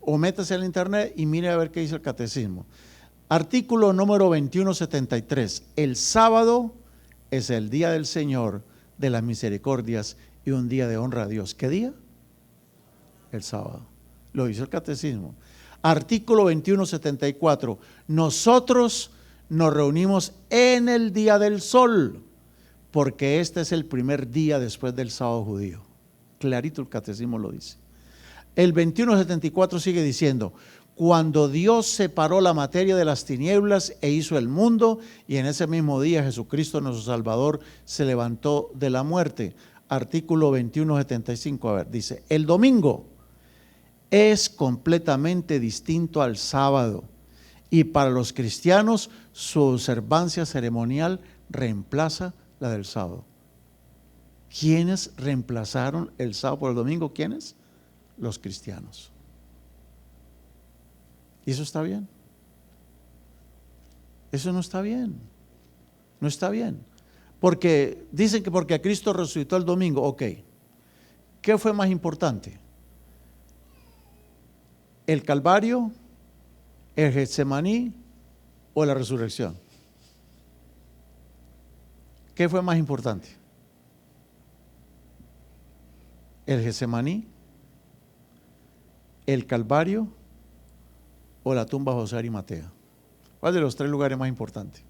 o métase en el internet y mire a ver qué dice el catecismo. Artículo número 2173: el sábado es el día del Señor de las misericordias y un día de honra a Dios. ¿Qué día? El sábado. Lo dice el catecismo. Artículo 2174: nosotros nos reunimos en el día del sol, porque este es el primer día después del sábado judío. Clarito el catecismo lo dice. El 2174 sigue diciendo: cuando Dios separó la materia de las tinieblas e hizo el mundo, y en ese mismo día Jesucristo nuestro Salvador se levantó de la muerte. Artículo 2175, a ver, dice: el domingo es completamente distinto al sábado, y para los cristianos su observancia ceremonial reemplaza la del sábado. ¿Quiénes reemplazaron el sábado por el domingo? ¿Quiénes? Los cristianos. ¿Y eso está bien? Eso no está bien. No está bien. Porque dicen que porque a Cristo resucitó el domingo. Ok. ¿Qué fue más importante? ¿El Calvario, el Getsemaní o la resurrección? ¿Qué fue más importante? ¿El Getsemaní, el Calvario o la tumba de José de Arimatea? ¿Cuál de los tres lugares más importantes?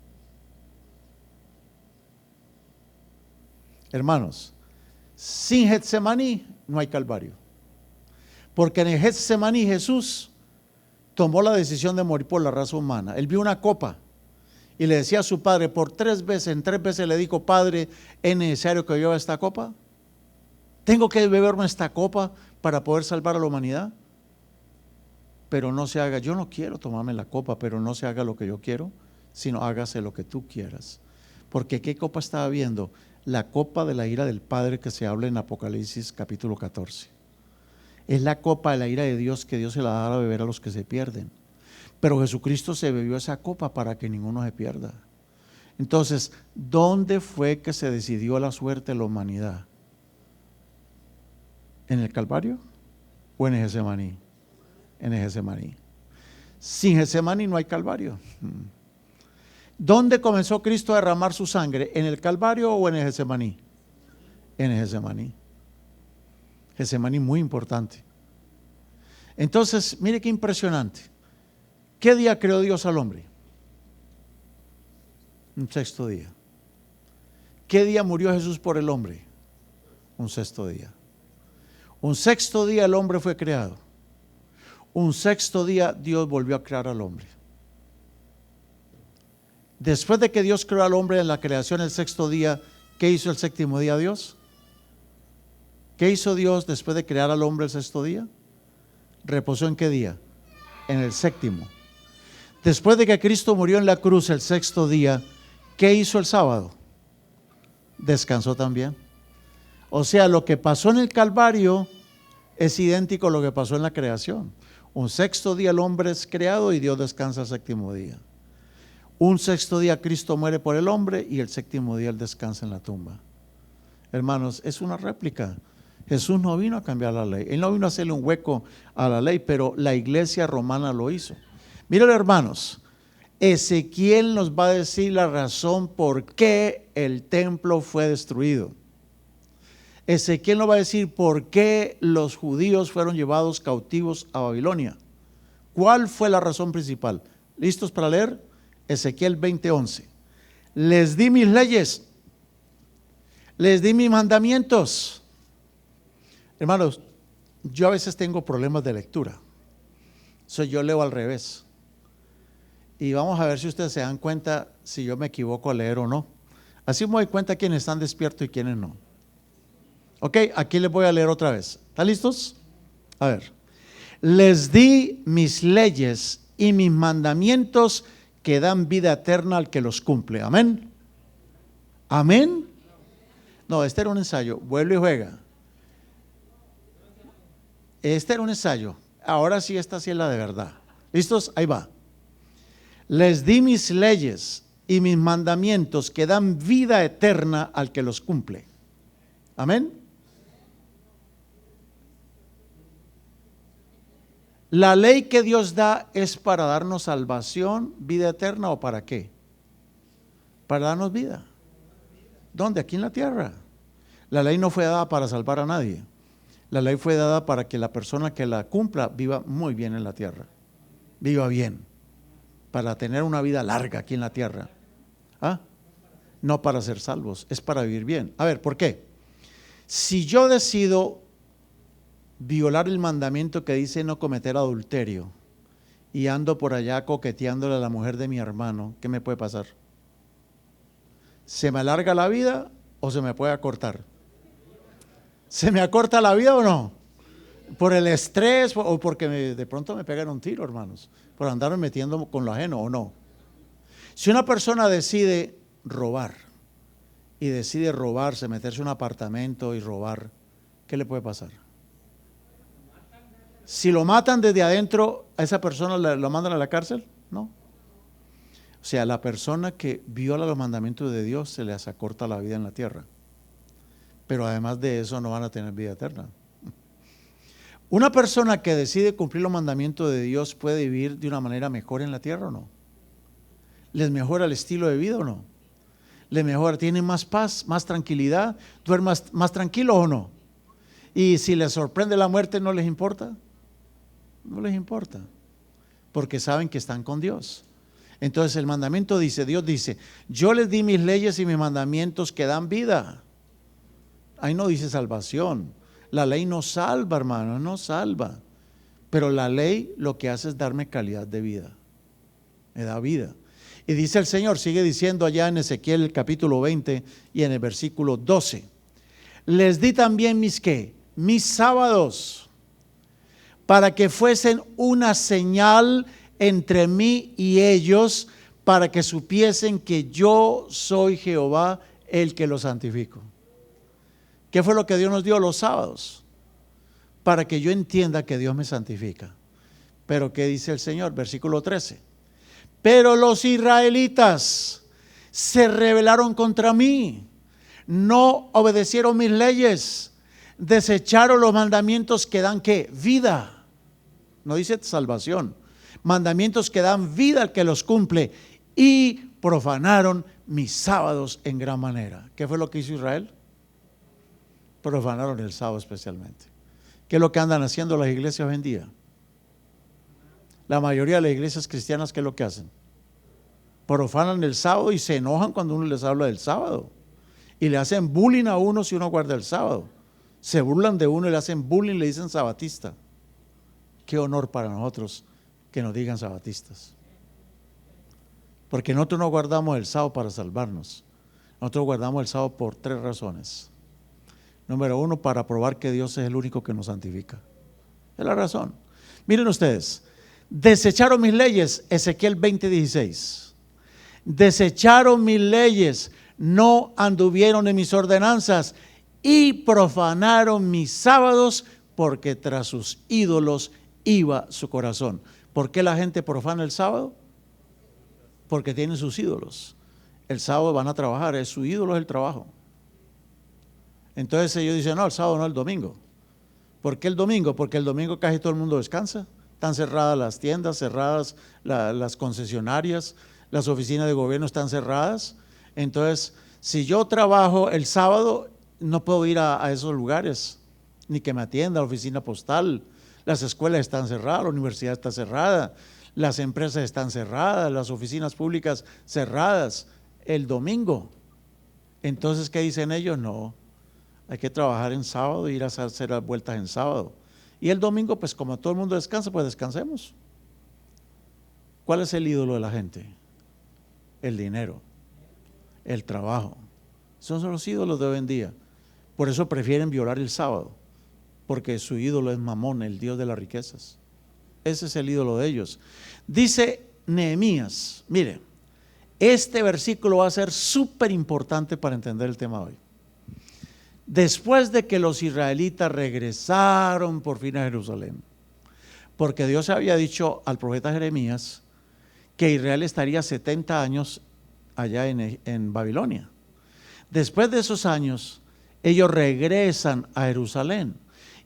Hermanos, sin Getsemaní no hay Calvario, porque en el Getsemaní Jesús tomó la decisión de morir por la raza humana. Él vio una copa y le decía a su padre, en tres veces le dijo: Padre, ¿es necesario que yo beba esta copa? ¿Tengo que beberme esta copa para poder salvar a la humanidad? Pero no se haga, yo no quiero tomarme la copa, pero no se haga lo que yo quiero, sino hágase lo que tú quieras. Porque ¿qué copa estaba viendo? La copa de la ira del Padre que se habla en Apocalipsis capítulo 14. Es la copa de la ira de Dios, que Dios se la da a beber a los que se pierden. Pero Jesucristo se bebió esa copa para que ninguno se pierda. Entonces, ¿dónde fue que se decidió la suerte de la humanidad? ¿En el Calvario o en el Getsemaní? En el Getsemaní. Sin Getsemaní no hay Calvario. ¿Dónde comenzó Cristo a derramar su sangre? ¿En el Calvario o en el Getsemaní? En el Getsemaní. Getsemaní muy importante. Entonces, mire qué impresionante. ¿Qué día creó Dios al hombre? Un sexto día. ¿Qué día murió Jesús por el hombre? Un sexto día. Un sexto día el hombre fue creado. Un sexto día Dios volvió a crear al hombre. Después de que Dios creó al hombre en la creación el sexto día, ¿qué hizo el séptimo día Dios? ¿Qué hizo Dios después de crear al hombre el sexto día? ¿Reposó en qué día? En el séptimo. Después de que Cristo murió en la cruz el sexto día, ¿qué hizo el sábado? Descansó también. O sea, lo que pasó en el Calvario es idéntico a lo que pasó en la creación. Un sexto día el hombre es creado y Dios descansa el séptimo día. Un sexto día Cristo muere por el hombre y el séptimo día Él descansa en la tumba. Hermanos, es una réplica. Jesús no vino a cambiar la ley. Él no vino a hacerle un hueco a la ley, pero la iglesia romana lo hizo. Miren, hermanos, Ezequiel nos va a decir la razón por qué el templo fue destruido. Ezequiel nos va a decir por qué los judíos fueron llevados cautivos a Babilonia. ¿Cuál fue la razón principal? ¿Listos para leer? Ezequiel 20:11. Les di mis leyes, les di mis mandamientos. Hermanos, yo a veces tengo problemas de lectura. Yo leo al revés. Y vamos a ver si ustedes se dan cuenta si yo me equivoco al leer o no. Así me doy cuenta quiénes están despiertos y quiénes no. Ok, aquí les voy a leer otra vez. ¿Están listos? A ver. Les di mis leyes y mis mandamientos que dan vida eterna al que los cumple. Amén. Amén. No, este era un ensayo. Vuelve y juega. Este era un ensayo. Ahora sí, esta sí es la de verdad. ¿Listos? Ahí va. Les di mis leyes y mis mandamientos que dan vida eterna al que los cumple. Amén. La ley que Dios da es para darnos salvación, vida eterna, ¿o para qué? Para darnos vida. ¿Dónde? Aquí en la tierra. La ley no fue dada para salvar a nadie. La ley fue dada para que la persona que la cumpla viva muy bien en la tierra. Viva bien. Para tener una vida larga aquí en la tierra. ¿Ah? No para ser salvos, es para vivir bien. A ver, ¿por qué? Si yo decido violar el mandamiento que dice no cometer adulterio y ando por allá coqueteándole a la mujer de mi hermano, ¿qué me puede pasar? ¿Se me alarga la vida o se me puede acortar? ¿Se me acorta la vida o no? ¿Por el estrés o porque de pronto me pegan un tiro, hermanos? ¿Por andarme metiendo con lo ajeno o no? Si una persona decide robar y decide robarse, meterse en un apartamento y robar, ¿qué le puede pasar? Si lo matan desde adentro, ¿a esa persona lo mandan a la cárcel? No. O sea, la persona que viola los mandamientos de Dios se les acorta la vida en la tierra. Pero además de eso no van a tener vida eterna. Una persona que decide cumplir los mandamientos de Dios puede vivir de una manera mejor en la tierra o no. ¿Les mejora el estilo de vida o no? ¿Les mejora? ¿Tienen más paz, más tranquilidad? ¿Duermen más tranquilos o no? Y si les sorprende la muerte, ¿no les importa? No les importa, porque saben que están con Dios. Entonces el mandamiento dice, Dios dice, yo les di mis leyes y mis mandamientos que dan vida. Ahí no dice salvación. La ley no salva, hermano, no salva. Pero la ley lo que hace es darme calidad de vida. Me da vida. Y dice el Señor, sigue diciendo allá en Ezequiel el capítulo 20 y en el versículo 12. Les di también mis ¿qué? Mis sábados, para que fuesen una señal entre mí y ellos, para que supiesen que yo soy Jehová el que los santifico. ¿Qué fue lo que Dios nos dio los sábados? Para que yo entienda que Dios me santifica. Pero ¿qué dice el Señor? Versículo 13. Pero los israelitas se rebelaron contra mí, no obedecieron mis leyes, desecharon los mandamientos que dan ¿qué? Vida. No dice salvación. Mandamientos que dan vida al que los cumple, y profanaron mis sábados en gran manera. ¿Qué fue lo que hizo Israel? Profanaron el sábado especialmente. ¿Qué es lo que andan haciendo las iglesias hoy en día? La mayoría de las iglesias cristianas, ¿qué es lo que hacen? Profanan el sábado y se enojan cuando uno les habla del sábado. Y le hacen bullying a uno si uno guarda el sábado. Se burlan de uno y le hacen bullying, le dicen sabatista. Qué honor para nosotros que nos digan sabatistas. Porque nosotros no guardamos el sábado para salvarnos. Nosotros guardamos el sábado por 3 razones. Número 1, para probar que Dios es el único que nos santifica. Es la razón. Miren ustedes, Desecharon mis leyes, Ezequiel 20:16. Desecharon mis leyes, no anduvieron en mis ordenanzas y profanaron mis sábados, porque tras sus ídolos iba su corazón. ¿Por qué la gente profana el sábado? Porque tienen sus ídolos. El sábado van a trabajar, su ídolo es el trabajo. Entonces ellos dicen, no, el sábado no, el domingo. ¿Por qué el domingo? Porque el domingo casi todo el mundo descansa. Están cerradas las tiendas, cerradas las concesionarias, las oficinas de gobierno están cerradas. Entonces, si yo trabajo el sábado, no puedo ir a esos lugares, ni que me atienda la oficina postal. Las escuelas están cerradas, la universidad está cerrada, las empresas están cerradas, las oficinas públicas cerradas el domingo. Entonces, ¿qué dicen ellos? No, hay que trabajar en sábado, ir a hacer las vueltas en sábado. Y el domingo, pues como todo el mundo descansa, pues descansemos. ¿Cuál es el ídolo de la gente? El dinero, el trabajo. Esos son los ídolos de hoy en día. Por eso prefieren violar el sábado, porque su ídolo es Mamón, el Dios de las riquezas. Ese es el ídolo de ellos. Dice Nehemías, mire, este versículo va a ser súper importante para entender el tema de hoy. Después de que los israelitas regresaron por fin a Jerusalén, porque Dios había dicho al profeta Jeremías que Israel estaría 70 años allá en Babilonia. Después de esos años, ellos regresan a Jerusalén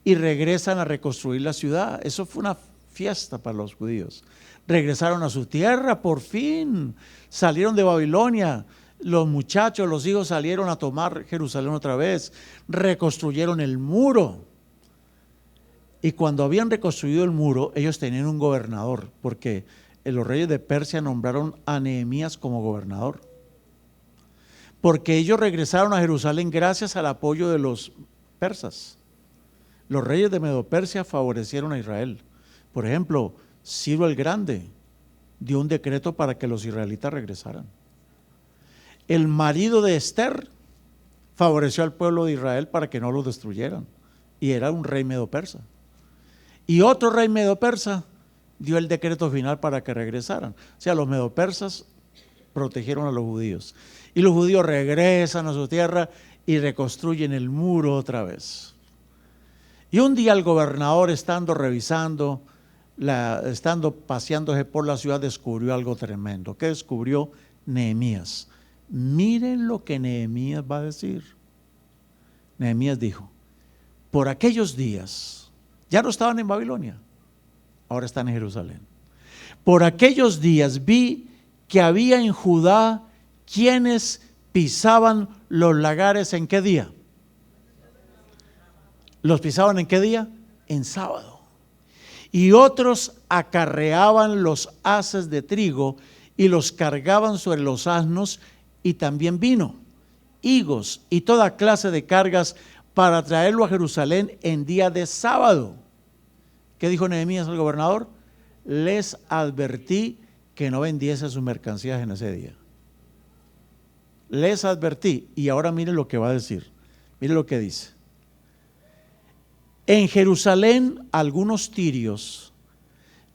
y regresan a reconstruir la ciudad. Eso fue una fiesta para los judíos. Regresaron a su tierra, por fin salieron de Babilonia. Los muchachos, los hijos salieron a tomar Jerusalén otra vez, reconstruyeron el muro. Y cuando habían reconstruido el muro, ellos tenían un gobernador, porque los reyes de Persia nombraron a Nehemías como gobernador. Porque ellos regresaron a Jerusalén gracias al apoyo de los persas. Los reyes de Medo-Persia favorecieron a Israel. Por ejemplo, Ciro el Grande dio un decreto para que los israelitas regresaran. El marido de Esther favoreció al pueblo de Israel para que no los destruyeran, y era un rey medo-persa. Y otro rey medo-persa dio el decreto final para que regresaran. O sea, los medo-persas protegieron a los judíos, y los judíos regresan a su tierra y reconstruyen el muro otra vez. Y un día el gobernador, estando revisando, estando paseándose por la ciudad, descubrió algo tremendo. ¿Qué descubrió Nehemías? Miren lo que Nehemías va a decir. Nehemías dijo, por aquellos días, ya no estaban en Babilonia, ahora están en Jerusalén. Por aquellos días vi que había en Judá quienes pisaban los lagares. ¿En qué día? ¿Los pisaban en qué día? En sábado. Y otros acarreaban los haces de trigo y los cargaban sobre los asnos, y también vino, higos y toda clase de cargas para traerlo a Jerusalén en día de sábado. ¿Qué dijo Nehemías al gobernador? Les advertí que no vendiese sus mercancías en ese día. Les advertí. Y ahora mire lo que va a decir. Mire lo que dice. En Jerusalén algunos tirios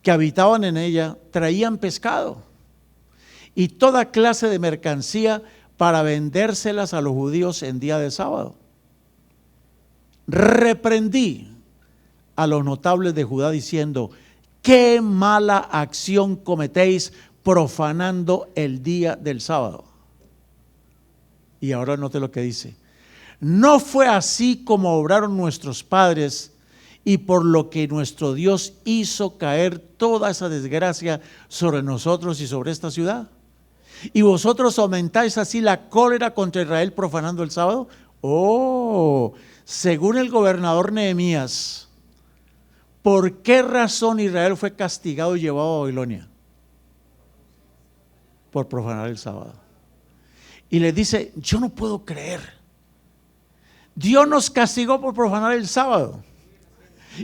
que habitaban en ella traían pescado y toda clase de mercancía para vendérselas a los judíos en día de sábado. Reprendí a los notables de Judá diciendo, qué mala acción cometéis profanando el día del sábado. Y ahora note lo que dice. No fue así como obraron nuestros padres, y por lo que nuestro Dios hizo caer toda esa desgracia sobre nosotros y sobre esta ciudad. ¿Y vosotros aumentáis así la cólera contra Israel profanando el sábado? Oh, según el gobernador Nehemías, ¿por qué razón Israel fue castigado y llevado a Babilonia? Por profanar el sábado. Y le dice, yo no puedo creer. Dios nos castigó por profanar el sábado.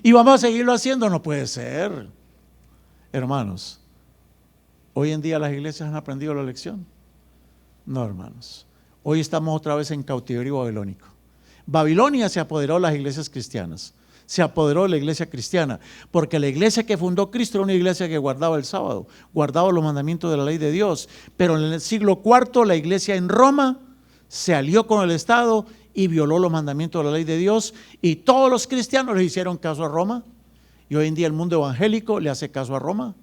Y vamos a seguirlo haciendo. No puede ser. Hermanos, hoy en día las iglesias han aprendido la lección. No, hermanos. Hoy estamos otra vez en cautiverio babilónico. Babilonia se apoderó de las iglesias cristianas. se apoderó de la iglesia cristiana, porque la iglesia que fundó Cristo era una iglesia que guardaba el sábado, guardaba los mandamientos de la ley de Dios, pero en el siglo IV la iglesia en Roma se alió con el Estado y violó los mandamientos de la ley de Dios, y todos los cristianos le hicieron caso a Roma, y hoy en día el mundo evangélico le hace caso a Roma.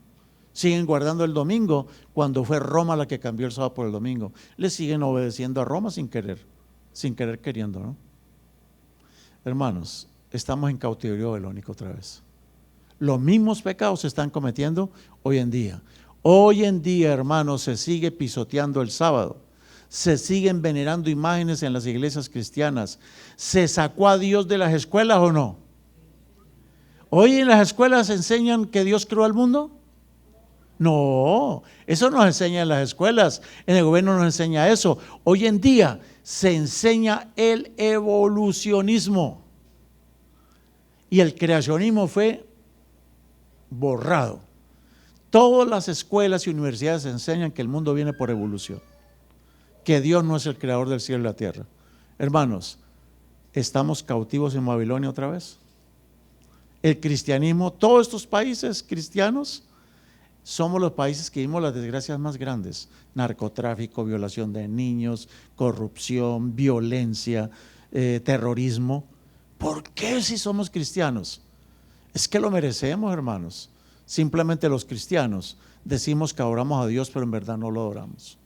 Siguen guardando el domingo cuando fue Roma la que cambió el sábado por el domingo. Le siguen obedeciendo a Roma sin querer queriendo, ¿no? Hermanos, estamos en cautiverio babilónico otra vez. Los mismos pecados se están cometiendo hoy en día. Hoy en día, hermanos, se sigue pisoteando el sábado. Se siguen venerando imágenes en las iglesias cristianas. ¿Se sacó a Dios de las escuelas o no? ¿Hoy en las escuelas enseñan que Dios creó al mundo? No, eso no se enseña en las escuelas, en el gobierno no se enseña eso. Hoy en día se enseña el evolucionismo y el creacionismo fue borrado. Todas las escuelas y universidades enseñan que el mundo viene por evolución, que Dios no es el creador del cielo y la tierra. Hermanos, ¿estamos cautivos en Babilonia otra vez? El cristianismo, todos estos países cristianos, somos los países que vimos las desgracias más grandes: narcotráfico, violación de niños, corrupción, violencia, terrorismo. ¿Por qué si somos cristianos? Es que lo merecemos, hermanos. Simplemente los cristianos decimos que adoramos a Dios, pero en verdad no lo adoramos.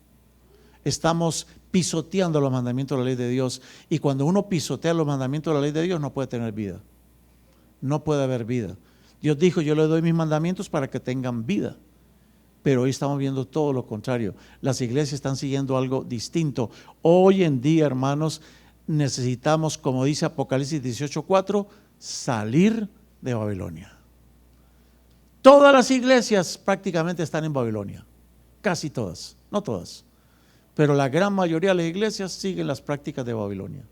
Estamos pisoteando los mandamientos de la ley de Dios, y cuando uno pisotea los mandamientos de la ley de Dios no puede tener vida. No puede haber vida. Dios dijo: yo le doy mis mandamientos para que tengan vida. Pero hoy estamos viendo todo lo contrario. Las iglesias están siguiendo algo distinto. Hoy en día, hermanos, necesitamos, como dice Apocalipsis 18:4, salir de Babilonia. Todas las iglesias prácticamente están en Babilonia. Casi todas, no todas, pero la gran mayoría de las iglesias siguen las prácticas de Babilonia.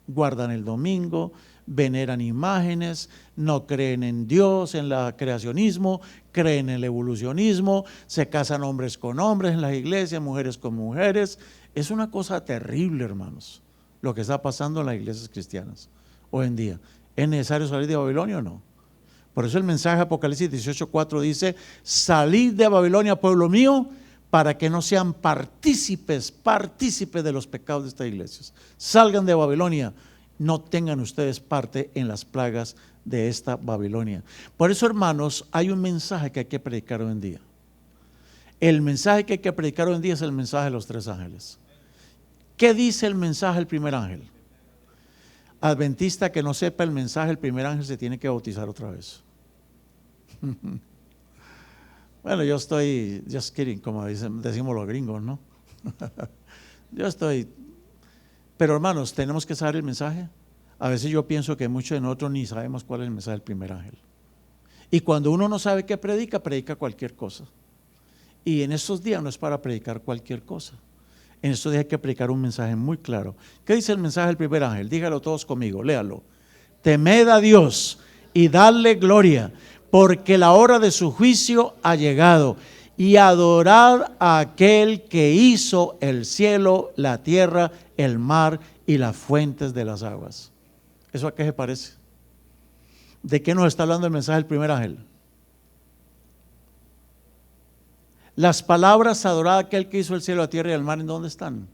Guardan el domingo, veneran imágenes, no creen en Dios, en el creacionismo, creen en el evolucionismo, se casan hombres con hombres en las iglesias, mujeres con mujeres. Es una cosa terrible, hermanos, lo que está pasando en las iglesias cristianas hoy en día. ¿Es necesario salir de Babilonia o no? Por eso el mensaje de Apocalipsis 18:4 dice: salid de Babilonia, pueblo mío, para que no sean partícipes de los pecados de estas iglesias. Salgan de Babilonia, no tengan ustedes parte en las plagas de esta Babilonia. Por eso, hermanos, hay un mensaje que hay que predicar hoy en día. El mensaje que hay que predicar hoy en día es el mensaje de los tres ángeles. ¿Qué dice el mensaje del primer ángel? Adventista que no sepa el mensaje del primer ángel se tiene que bautizar otra vez. Bueno, yo estoy just kidding, como decimos los gringos, ¿no? Pero hermanos, tenemos que saber el mensaje. A veces yo pienso que muchos de nosotros ni sabemos cuál es el mensaje del primer ángel. Y cuando uno no sabe qué predica, predica cualquier cosa. Y en estos días no es para predicar cualquier cosa. En estos días hay que predicar un mensaje muy claro. ¿Qué dice el mensaje del primer ángel? Dígalo todos conmigo, léalo. Temed a Dios y dadle gloria, porque la hora de su juicio ha llegado, y adorad a aquel que hizo el cielo, la tierra, el mar y las fuentes de las aguas. ¿Eso a qué se parece? ¿De qué nos está hablando el mensaje del primer ángel? Las palabras adorad a aquel que hizo el cielo, la tierra y el mar, ¿en dónde están?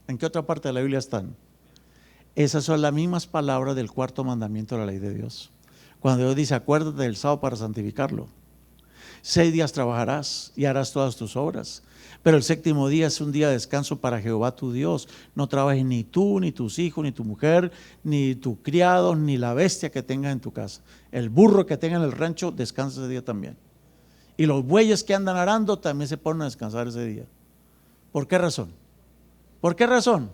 ¿En qué otra parte de la Biblia están? Esas son las mismas palabras del cuarto mandamiento de la ley de Dios. Cuando Dios dice: acuérdate del sábado para santificarlo. 6 días trabajarás y harás todas tus obras, pero el séptimo día es un día de descanso para Jehová tu Dios. No trabajes ni tú, ni tus hijos, ni tu mujer, ni tu criado, ni la bestia que tengas en tu casa. El burro que tenga en el rancho descansa ese día también. Y los bueyes que andan arando también se ponen a descansar ese día. ¿Por qué razón? ¿Por qué razón?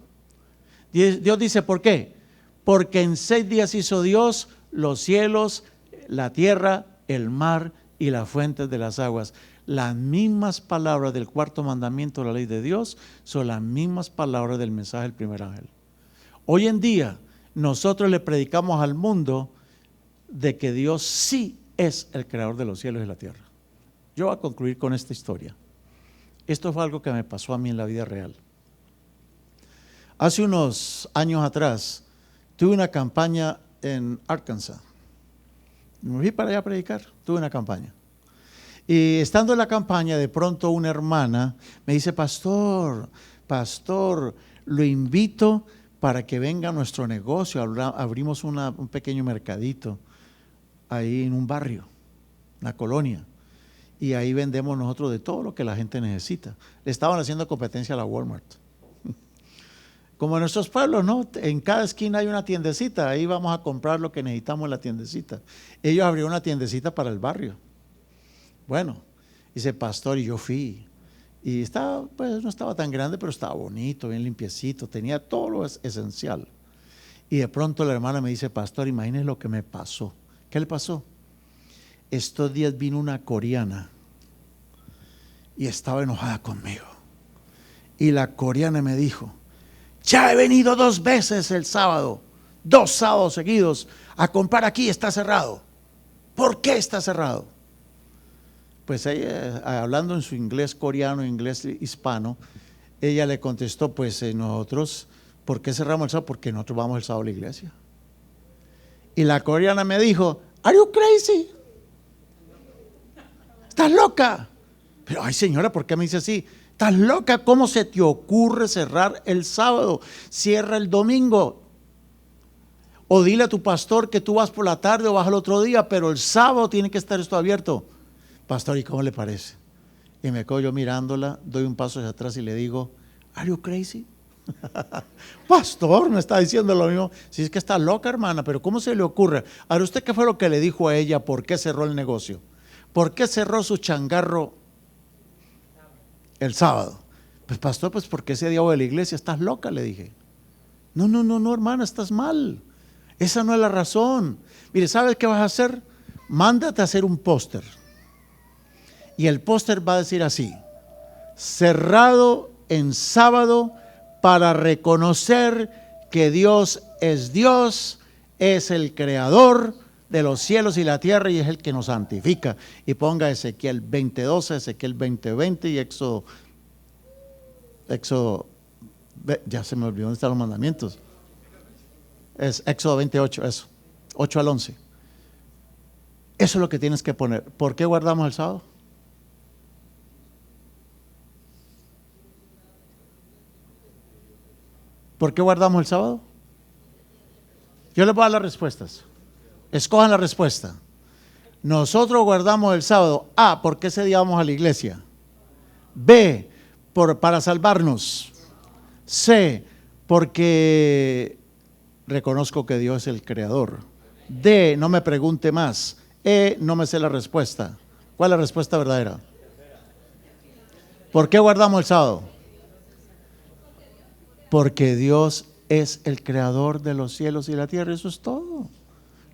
Dios dice: ¿por qué? Porque en 6 días hizo Dios los cielos, la tierra, el mar y las fuentes de las aguas. Las mismas palabras del cuarto mandamiento de la ley de Dios son las mismas palabras del mensaje del primer ángel. Hoy en día nosotros le predicamos al mundo de que Dios sí es el creador de los cielos y la tierra. Yo voy a concluir con esta historia. Esto fue algo que me pasó a mí en la vida real. Hace unos años atrás tuve una campaña en Arkansas, Me fui para allá a predicar, tuve una campaña. Y estando en la campaña, de pronto una hermana me dice, pastor, lo invito para que venga a nuestro negocio. Abrimos un pequeño mercadito ahí en un barrio, una colonia. Y ahí vendemos nosotros de todo lo que la gente necesita. Le estaban haciendo competencia a la Walmart. Como en nuestros pueblos, ¿no? En cada esquina hay una tiendecita, ahí vamos a comprar lo que necesitamos en la tiendecita. Ellos abrieron una tiendecita para el barrio. Bueno, dice pastor, y yo fui. Y estaba, pues no estaba tan grande, pero estaba bonito, bien limpiecito, tenía todo lo esencial. Y de pronto la hermana me dice, pastor, imagínese lo que me pasó. ¿Qué le pasó? Estos días vino una coreana y estaba enojada conmigo. Y la coreana me dijo, ya he venido 2 veces el sábado, 2 sábados seguidos a comprar aquí, está cerrado. ¿Por qué está cerrado? Pues ella, hablando en su inglés coreano, inglés hispano, ella le contestó, pues nosotros, ¿por qué cerramos el sábado? Porque nosotros vamos el sábado a la iglesia. Y la coreana me dijo, ¿Are you crazy? ¿Estás loca? Pero, ay señora, ¿por qué me dice así? ¿Estás loca? ¿Cómo se te ocurre cerrar el sábado? Cierra el domingo. O dile a tu pastor que tú vas por la tarde o vas al otro día, pero el sábado tiene que estar esto abierto. Pastor, ¿y cómo le parece? Y me quedo yo mirándola, doy un paso hacia atrás y le digo, ¿Are you crazy? Pastor, me está diciendo lo mismo. Si es que está loca, hermana, pero ¿cómo se le ocurre? Ahora, ¿usted qué fue lo que le dijo a ella? ¿Por qué cerró el negocio? ¿Por qué cerró su changarro el sábado? Pues pastor, pues porque ese día voy a la iglesia. ¿Estás loca? Le dije. No, hermana, estás mal. Esa no es la razón. Mire, ¿sabes qué vas a hacer? Mándate a hacer un póster. Y el póster va a decir así: cerrado en sábado para reconocer que Dios, es el creador de los cielos y la tierra y es el que nos santifica. Y ponga Ezequiel 20:12, Ezequiel 20:20 y Éxodo, ya se me olvidó dónde están los mandamientos. Es Éxodo 28, eso, 8 al 11. Eso es lo que tienes que poner. ¿Por qué guardamos el sábado? ¿Por qué guardamos el sábado? Yo les voy a dar las respuestas. Escojan la respuesta. Nosotros guardamos el sábado. A, porque ese día vamos a la iglesia. B, para salvarnos. C, porque reconozco que Dios es el creador. D, no me pregunte más. E, no me sé la respuesta. ¿Cuál es la respuesta verdadera? ¿Por qué guardamos el sábado? Porque Dios es el creador de los cielos y la tierra. Eso es todo.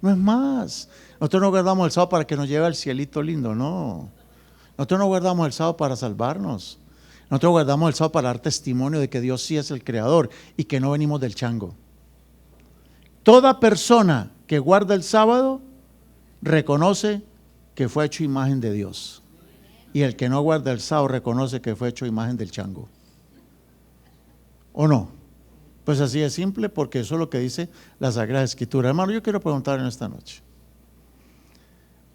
No es más. Nosotros no guardamos el sábado para que nos lleve al cielito lindo, no. Nosotros no guardamos el sábado para salvarnos. Nosotros guardamos el sábado para dar testimonio de que Dios sí es el creador y que no venimos del chango. Toda persona que guarda el sábado reconoce que fue hecho imagen de Dios. Y el que no guarda el sábado reconoce que fue hecho imagen del chango. ¿O no? Pues así es simple, porque eso es lo que dice la Sagrada Escritura. Hermano, yo quiero preguntar en esta noche: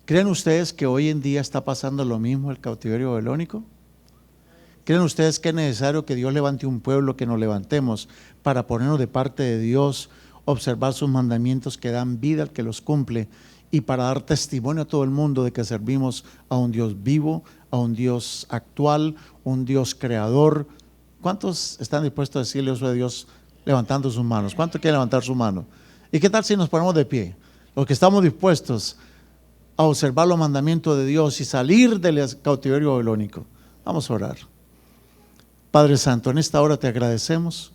¿creen ustedes que hoy en día está pasando lo mismo el cautiverio babilónico? ¿Creen ustedes que es necesario que Dios levante un pueblo, que nos levantemos para ponernos de parte de Dios, observar sus mandamientos que dan vida al que los cumple y para dar testimonio a todo el mundo de que servimos a un Dios vivo, a un Dios actual, un Dios creador? ¿Cuántos están dispuestos a decirle eso a Dios levantando sus manos? ¿Cuántos quieren levantar su mano? ¿Y qué tal si nos ponemos de pie? Los que estamos dispuestos a observar los mandamientos de Dios y salir del cautiverio babilónico. Vamos a orar. Padre Santo, en esta hora te agradecemos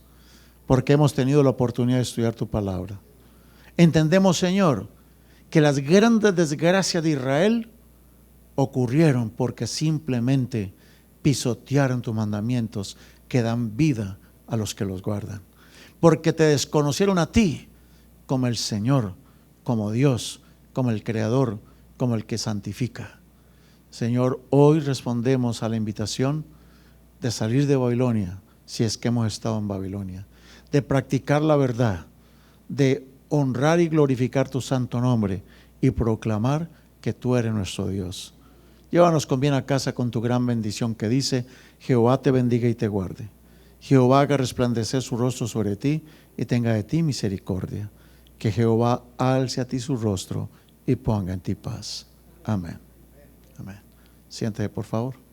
porque hemos tenido la oportunidad de estudiar tu palabra. Entendemos, Señor, que las grandes desgracias de Israel ocurrieron porque simplemente pisotearon tus mandamientos que dan vida a los que los guardan, porque te desconocieron a ti como el Señor, como Dios, como el Creador, como el que santifica. Señor, hoy respondemos a la invitación de salir de Babilonia, si es que hemos estado en Babilonia, de practicar la verdad, de honrar y glorificar tu santo nombre y proclamar que tú eres nuestro Dios. Llévanos con bien a casa con tu gran bendición que dice: Jehová te bendiga y te guarde. Jehová haga resplandecer su rostro sobre ti y tenga de ti misericordia. Que Jehová alce a ti su rostro y ponga en ti paz. Amén. Amén. Siéntate, por favor.